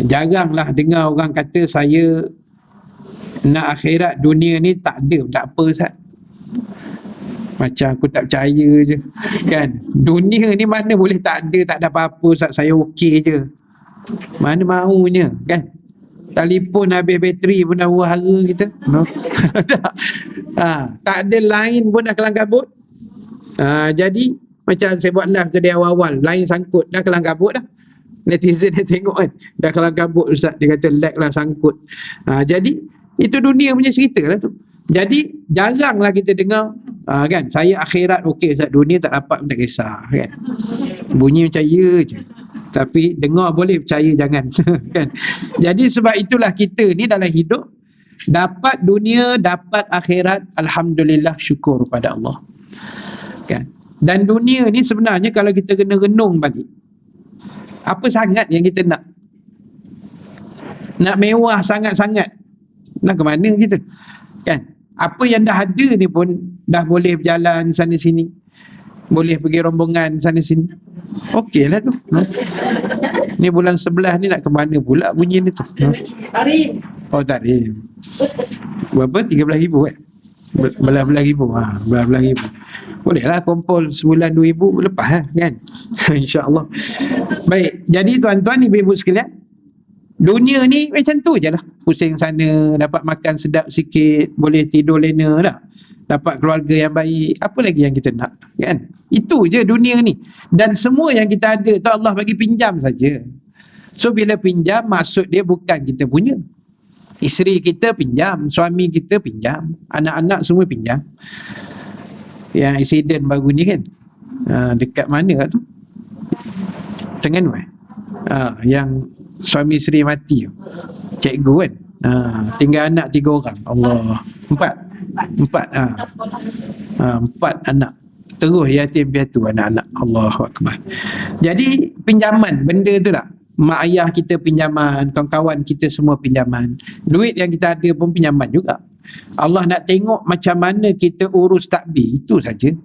Speaker 1: Jaranglah dengar orang kata saya nak akhirat, dunia ni tak ada, tak apa Ustaz. Macam aku tak percaya je. Kan? Dunia ni mana boleh tak ada apa-apa Ustaz, saya okey je. Mana maunya, kan? Telefon habis bateri pun dah huru-hara kita. No? Tak ada line pun dah kelang kabut. Jadi macam saya buat live tadi awal-awal, line sangkut, dah kelang kabut dah. Netizen dia tengok kan, dah kelang kabut Ustaz, dia kata lag lah, sangkut. Jadi itu dunia punya cerita lah tu. Jadi jaranglah kita dengar kan, saya akhirat okey Ustaz, dunia tak dapat pun tak kisah kan. Bunyi macam ya je, tapi dengar boleh, percaya jangan. Kan? Jadi sebab itulah kita ni dalam hidup Dapat dunia, dapat akhirat, alhamdulillah, syukur pada Allah. Kan? Dan dunia ni sebenarnya kalau kita kena renung balik, apa sangat yang kita nak? Nak mewah sangat-sangat, nak ke mana kita? Kan? Apa yang dah ada ni pun dah boleh berjalan sana sini, boleh pergi rombongan sana sini. Okey lah tu. Ni bulan 11 ni nak ke mana pula bunyi ni tu?
Speaker 2: Tarim.
Speaker 1: Oh, tarim. Berapa? 13,000 belas ribu. Belas ribu. Boleh lah kumpul sebulan 2,000 lepas lah kan. InsyaAllah. Baik, jadi tuan-tuan ibu-ibu sekalian, dunia ni macam tu je lah. Pusing sana, dapat makan sedap sikit, boleh tidur lena dah, dapat keluarga yang baik, apa lagi yang kita nak kan? Itu je dunia ni. Dan semua yang kita ada tu Allah bagi pinjam saja. So bila pinjam, maksud dia bukan kita punya. Isteri kita pinjam, suami kita pinjam, anak-anak semua pinjam. Yang insiden baru ni kan, dekat mana tu, Terengganu yang suami isteri mati tu, cikgu kan, tinggal anak 3 orang. Allah, 4 anak, terus yatim piatu anak-anak. Allahu Akbar. Jadi pinjaman benda tu tak, mak ayah kita pinjaman, kawan-kawan kita semua pinjaman, duit yang kita ada pun pinjaman juga. Allah nak tengok macam mana kita urus takbir, itu saja.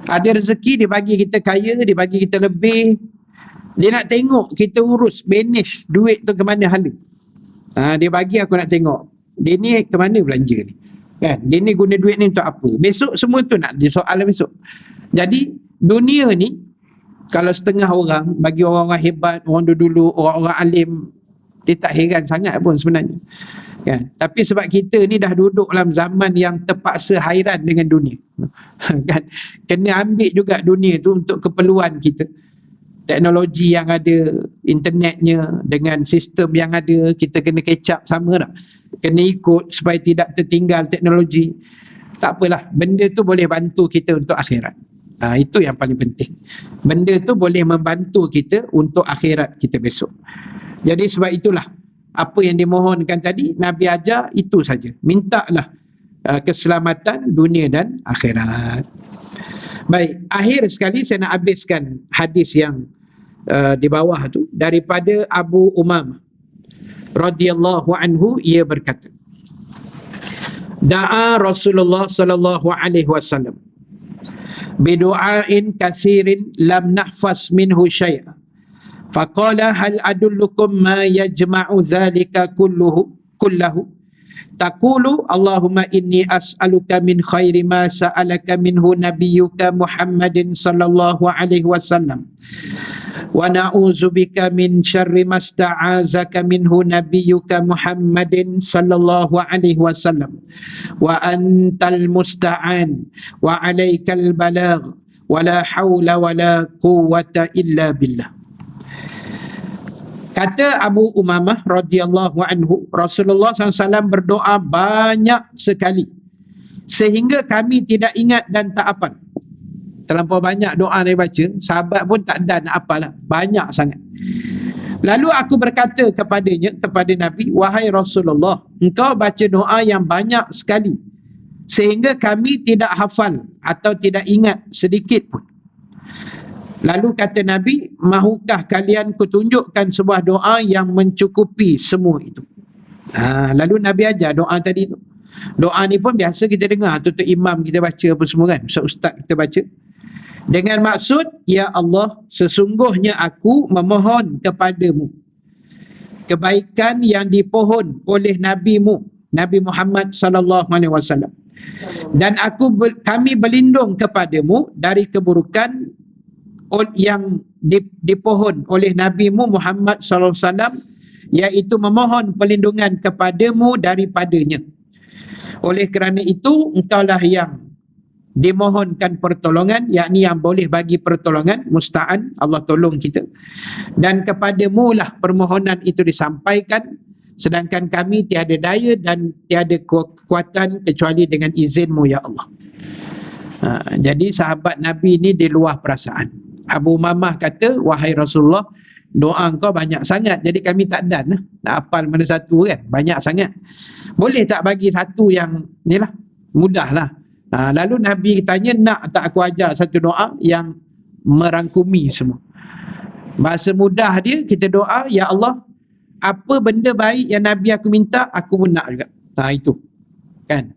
Speaker 1: Ada rezeki dia bagi kita kaya, dia bagi kita lebih, dia nak tengok kita urus manage duit tu ke mana hala. Dia bagi aku nak tengok dia ni ke mana belanja ni kan, dia ni guna duit ni untuk apa, besok semua tu nak dia soal besok. Jadi dunia ni kalau setengah orang, bagi orang-orang hebat, orang dulu, orang-orang alim, dia tak heran sangat pun sebenarnya kan. Tapi sebab kita ni dah duduk dalam zaman yang terpaksa hairan dengan dunia kan, kena ambil juga dunia tu untuk keperluan kita. Teknologi yang ada, internetnya dengan sistem yang ada, kita kena catch up sama tak? Kena ikut supaya tidak tertinggal teknologi. Tak apalah, benda tu boleh bantu kita untuk akhirat. Itu yang paling penting. Benda tu boleh membantu kita untuk akhirat kita besok. Jadi sebab itulah, apa yang dimohonkan tadi, Nabi ajar itu saja. Mintalah keselamatan dunia dan akhirat. Baik, akhir sekali saya nak habiskan hadis yang di bawah tu daripada Abu Umamah radhiyallahu anhu. Ia berkata, da'a Rasulullah sallallahu alaihi wasallam bidu'ain kathirin lam nahfaz minhu syai'a faqala hal adullukum ma yajma'u dhalika kullahu taqulu Allahumma inni as'aluka min khairi ma sa'alaka minhu nabiyyuka Muhammadin sallallahu alaihi wasallam wa na'udzubika min syarri ma sta'azaka minhu nabiyyuka Muhammadin sallallahu alaihi wasallam wa antal musta'an wa 'alaikal balagh wa la haula wa la quwwata illa billah. Kata Abu Umamah radhiyallahu anhu, Rasulullah SAW berdoa banyak sekali sehingga kami tidak ingat dan tak hafal. Terlampau banyak doa dia baca, sahabat pun tak ada nak hafal lah, banyak sangat. Lalu aku berkata kepadanya, kepada Nabi, wahai Rasulullah, engkau baca doa yang banyak sekali sehingga kami tidak hafal atau tidak ingat sedikit pun. Lalu kata Nabi, mahukah kalian kutunjukkan sebuah doa yang mencukupi semua itu? Lalu Nabi ajar doa tadi tu. Doa ni pun biasa kita dengar, tutup imam kita baca apa semua kan, ustaz kita baca. Dengan maksud, ya Allah, sesungguhnya aku memohon kepadamu kebaikan yang dipohon oleh Nabi-Mu, Nabi Muhammad sallallahu alaihi wasallam. Dan kami berlindung kepadamu dari keburukan yang dipohon oleh Nabi-Mu Muhammad sallallahu alaihi wasallam, iaitu memohon perlindungan kepadamu daripadanya. Oleh kerana itu, engkaulah yang dimohonkan pertolongan, yakni yang boleh bagi pertolongan, musta'an, Allah tolong kita. Dan kepadamu lah permohonan itu disampaikan, sedangkan kami tiada daya dan tiada kekuatan kecuali dengan izinmu ya Allah. Jadi sahabat Nabi ni di luar perasaan. Abu Umamah kata, wahai Rasulullah, doa kau banyak sangat, jadi kami tak dan lah nak hafal mana satu kan, banyak sangat. Boleh tak bagi satu yang ni lah, mudah lah. Lalu Nabi tanya, nak tak aku ajar satu doa yang merangkumi semua. Bahasa mudah dia, kita doa, ya Allah, apa benda baik yang Nabi aku minta, aku pun nak juga. Itu kan,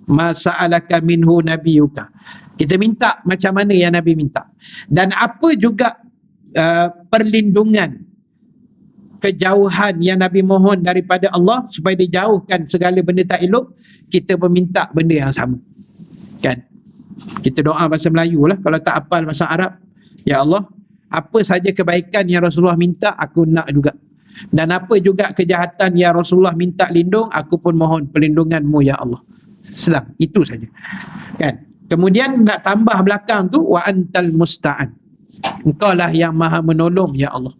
Speaker 1: masa'alaka minhu nabiyuka, kita minta macam mana yang Nabi minta. Dan apa juga perlindungan, kejauhan yang Nabi mohon daripada Allah supaya dijauhkan segala benda tak elok, kita pun minta benda yang sama kan. Kita doa bahasa Melayu lah, kalau tak hafal bahasa Arab, ya Allah, apa saja kebaikan yang Rasulullah minta, aku nak juga. Dan apa juga kejahatan yang Rasulullah minta lindung, aku pun mohon perlindunganmu ya Allah. Selam, itu saja kan. Kemudian nak tambah belakang tu, wa antal musta'an, engkau lah yang maha menolong ya Allah.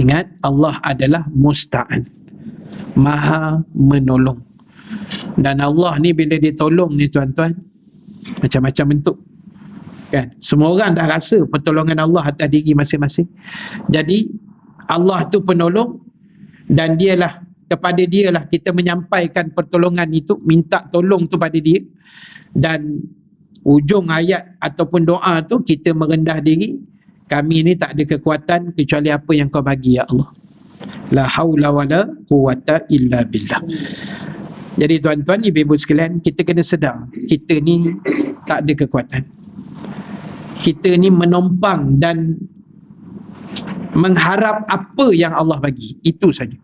Speaker 1: Ingat, Allah adalah musta'an, maha menolong. Dan Allah ni bila dia tolong ni tuan-tuan, macam-macam bentuk kan. Semua orang dah rasa pertolongan Allah atas diri masing-masing. Jadi Allah tu penolong, dan dialah, kepada dialah kita menyampaikan pertolongan itu, minta tolong tu pada dia. Dan ujung ayat ataupun doa tu kita merendah diri, kami ni tak ada kekuatan kecuali apa yang kau bagi ya Allah. La haula wala quwata illa billah. Jadi tuan-tuan, ibu-ibu sekalian, kita kena sedar kita ni tak ada kekuatan. Kita ni menumpang dan mengharap apa yang Allah bagi, itu saja.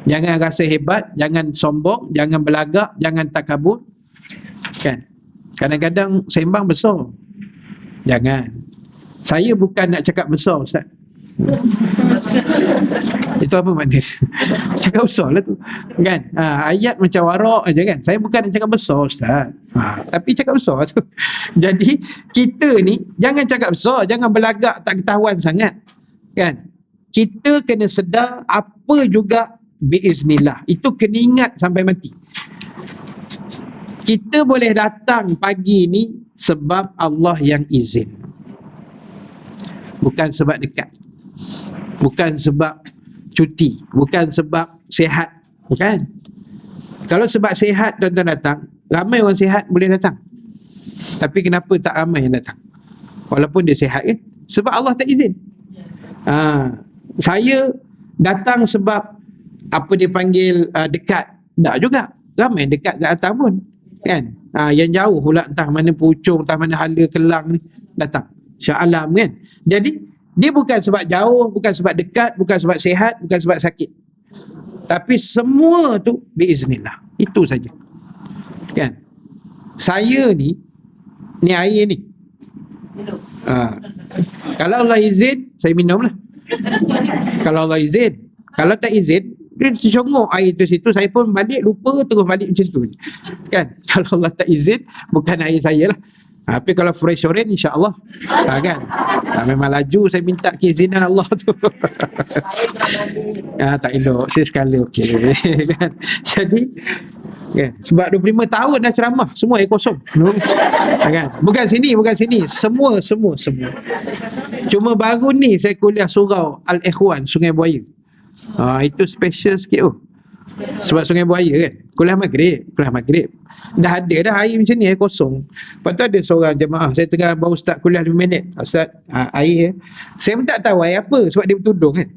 Speaker 1: Jangan rasa hebat, jangan sombong, jangan belagak, jangan takabur kan. Kadang-kadang sembang besar, jangan. Saya bukan nak cakap besar Ustaz. Itu apa maknanya? Cakap besar lah tu kan. Ayat macam warak aja kan. Saya bukan nak cakap besar Ustaz, tapi cakap besar tu. Jadi kita ni jangan cakap besar, jangan belagak tak ketahuan sangat kan. Kita kena sedar apa juga biiznillah, itu kena ingat sampai mati. Kita boleh datang pagi ni sebab Allah yang izin, bukan sebab dekat, bukan sebab cuti, bukan sebab sihat, bukan. Kalau sebab sihat tuan-tuan datang, ramai orang sihat boleh datang. Tapi kenapa tak ramai yang datang walaupun dia sihat kan? Sebab Allah tak izin. Saya datang sebab apa dia panggil dekat, tak juga. Ramai dekat tak datang pun kan. Yang jauh pula, entah mana Puchong, entah mana Hala Kelang ni, datang Shah Alam kan. Jadi dia bukan sebab jauh, bukan sebab dekat, bukan sebab sihat, bukan sebab sakit, tapi semua tu biiznillah. Itu saja kan. Saya ni air ni, kalau Allah izin saya minum lah. Kalau Allah izin. Kalau tak izin, dia congok air tu situ, saya pun balik lupa, terus balik macam tu kan. Kalau Allah tak izin, bukan air saya lah. Tapi kalau fresh orange, insya-Allah kan. Memang laju saya minta keizinan Allah tu. Tak elok, saya sekali okey kan. Jadi kan, sebab 25 tahun dah ceramah, semua air kosong kan. Bukan sini, semua. Cuma baru ni saya kuliah surau Al-Ikhwan Sungai Buaya. Itu special sikit sebab Sungai Buaya kan, kuliah maghrib dah ada dah air macam ni, air kosong. Lepas tu ada seorang jemaah, saya tengah baru start kuliah 5 minit, Ustaz air, saya pun tak tahu air apa sebab dia bertudung kan.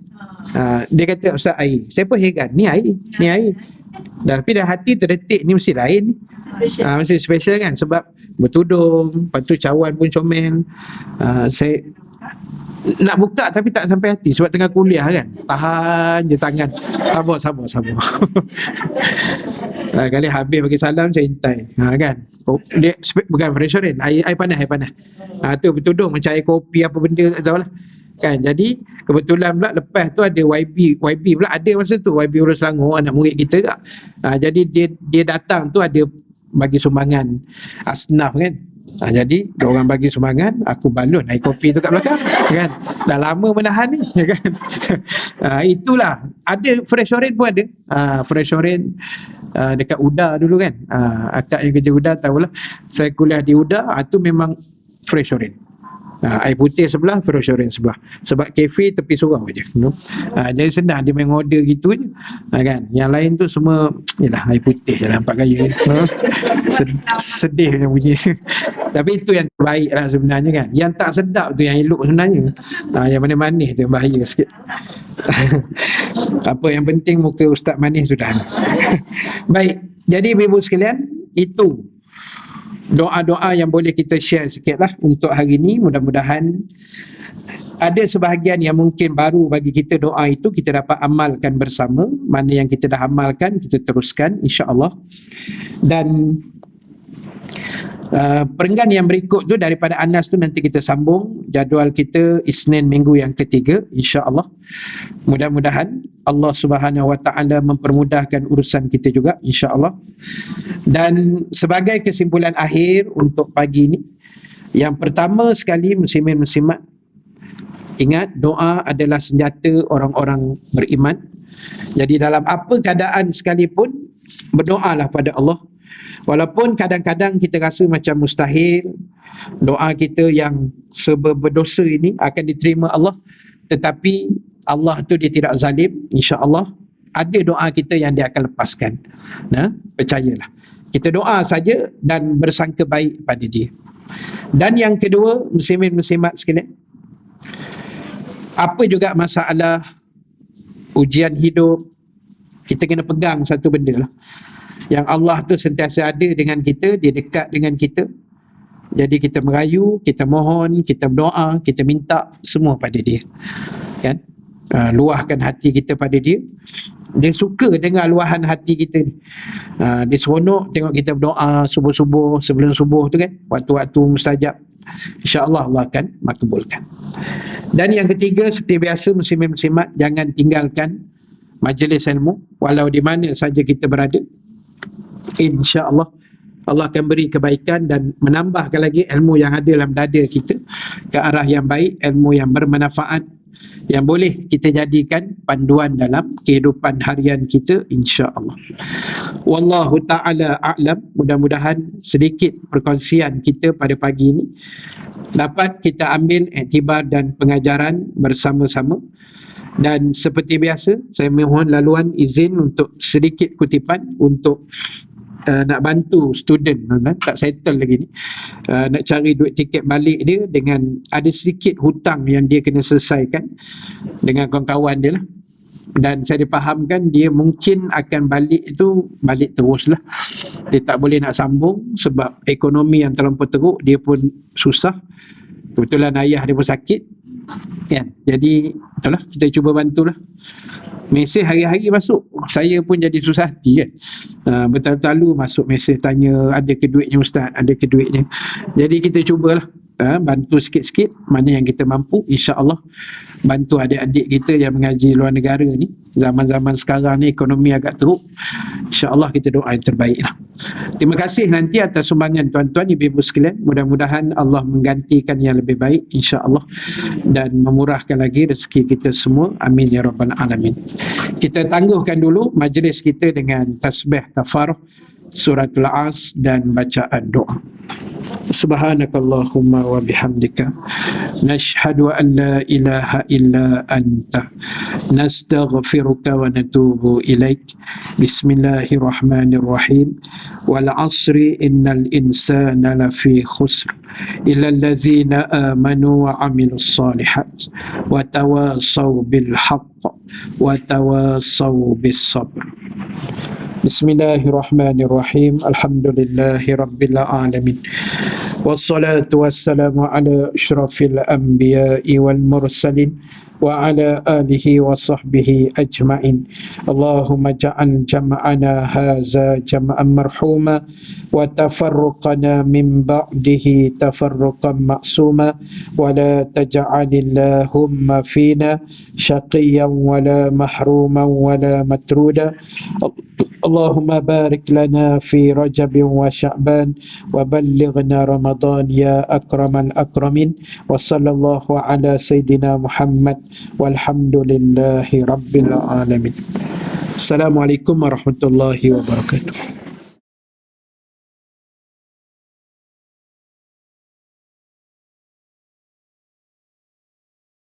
Speaker 1: Dia kata Ustaz air, saya pun heran, ni air. Tapi dah hati terdetik ni mesti lain, mesti special kan, sebab bertudung, lepas tu cawan pun comel. Saya nak buka tapi tak sampai hati sebab tengah kuliah kan. Tahan je tangan, sabar. Kali habis bagi salam saya hintai kan. Dia bukan fresh orange, air panas. Tu bertudung macam air kopi apa benda tak tahulah kan. Jadi kebetulan pula lepas tu ada YB pula ada masa tu, YB Urus Selangor, anak murid kita kak. Jadi dia datang tu ada bagi sumbangan asnaf kan. Jadi orang bagi sumbangan, aku balun air kopi tu kat belakang kan. Dah lama menahan ni kan. Itulah, ada fresh orange pun ada. Fresh orange dekat UDA dulu kan. Akak yang kerja UDA tahulah, saya kuliah di UDA, tu memang fresh orange Air putih sebelah, Ferrosurance sebelah. Sebab kafe tepi surau je. Jadi senang dia main order gitu je. Kan? Yang lain tu semua yalah air putih je lah, 4 gaya. Sedih punya bunyi. Tapi itu yang terbaik lah sebenarnya kan. Yang tak sedap tu yang elok sebenarnya. Yang manis-manis tu yang bahaya sikit. Apa yang penting muka ustaz manis sudah. Baik. Jadi ibu sekalian, itu doa-doa yang boleh kita share sikit lah untuk hari ini. Mudah-mudahan ada sebahagian yang mungkin baru bagi kita doa itu kita dapat amalkan bersama. Mana yang kita dah amalkan kita teruskan insya-Allah. Dan perenggan yang berikut tu daripada Anas tu nanti kita sambung. Jadual kita Isnin minggu yang ketiga insya-Allah. Mudah-mudahan Allah Subhanahu Wa Taala mempermudahkan urusan kita juga insya-Allah. Dan sebagai kesimpulan akhir untuk pagi ini, yang pertama sekali muslimin-muslimat, ingat doa adalah senjata orang-orang beriman. Jadi dalam apa keadaan sekalipun berdoalah pada Allah. Walaupun kadang-kadang kita rasa macam mustahil doa kita yang berdosa ini akan diterima Allah, tetapi Allah tu dia tidak zalim. InsyaAllah ada doa kita yang dia akan lepaskan. Percayalah. Kita doa saja dan bersangka baik pada dia. Dan yang kedua, muslimin-muslimat sekalian, apa juga masalah ujian hidup, kita kena pegang satu benda lah. Yang Allah tu sentiasa ada dengan kita, dia dekat dengan kita. Jadi kita merayu, kita mohon, kita berdoa, kita minta semua pada dia. Kan? Luahkan hati kita pada dia. Dia suka dengar luahan hati kita ni. Dia seronok tengok kita berdoa subuh-subuh, sebelum subuh tu kan, waktu-waktu mustajab. InsyaAllah Allah akan makbulkan. Dan yang ketiga, seperti biasa muslimin-muslimat, jangan tinggalkan majlis ilmu walau di mana saja kita berada. InsyaAllah Allah akan beri kebaikan dan menambahkan lagi ilmu yang ada dalam dada kita ke arah yang baik, ilmu yang bermanfaat, yang boleh kita jadikan panduan dalam kehidupan harian kita insya-Allah. Wallahu ta'ala a'lam. Mudah-mudahan sedikit perkongsian kita pada pagi ini dapat kita ambil iktibar dan pengajaran bersama-sama. Dan seperti biasa, saya mohon laluan izin untuk sedikit kutipan untuk nak bantu student tak settle lagi ni, nak cari duit tiket balik dia dengan ada sedikit hutang yang dia kena selesaikan dengan kawan-kawan dia lah. Dan saya dipahamkan dia mungkin akan balik terus lah. Dia tak boleh nak sambung sebab ekonomi yang terlampau teruk, dia pun susah. Kebetulan ayah dia pun sakit kan. Jadi itulah, kita cuba bantulah. Mesej hari-hari masuk, saya pun jadi susah hati kan. Bertalu-talu masuk mesej tanya ada ke duitnya ustaz, ada ke duitnya. Jadi kita cubalah bantu sikit-sikit mana yang kita mampu. InsyaAllah bantu adik-adik kita yang mengaji luar negara ni. Zaman-zaman sekarang ni ekonomi agak teruk. InsyaAllah kita doa yang terbaik lah. Terima kasih nanti atas sumbangan tuan-tuan ibu-ibu sekalian. Mudah-mudahan Allah menggantikan yang lebih baik insyaAllah dan memurahkan lagi rezeki kita semua. Amin ya rabbal alamin. Kita tangguhkan dulu majlis kita dengan tasbih kafarah, suratul As dan bacaan doa. Subhanakallahumma wa bihamdika nashhadu an la ilaha illa anta nastaghfiruka wa natubu ilaik. Bismillahirrahmanirrahim. Wal 'asri innal insana lafi khusr illa allazina amanu wa 'amilus solihat wa tawasaw bil haqq wa tawasaw bis sabr. Bismillahirrahmanirrahim. Alhamdulillahi rabbil alamin. Wassalatu wassalamu ala asyrafil anbiya'i wal mursalin wa ala alihi wa sahbihi ajma'in. Allahumma ja'al jam'ana haza jam'an marhuma wa tafarruqana min ba'dihi tafarruqan ma'suma wa la taj'alillahumma fina syaqiyan wa la mahruman wa la matruda. Allahumma barik lana fi Rajab wa Sya'ban wa ballighna Ramadan ya akramal akramin. Wa sallallahu ala sayyidina Muhammad walhamdulillahi rabbil alamin. Assalamualaikum warahmatullahi wabarakatuh.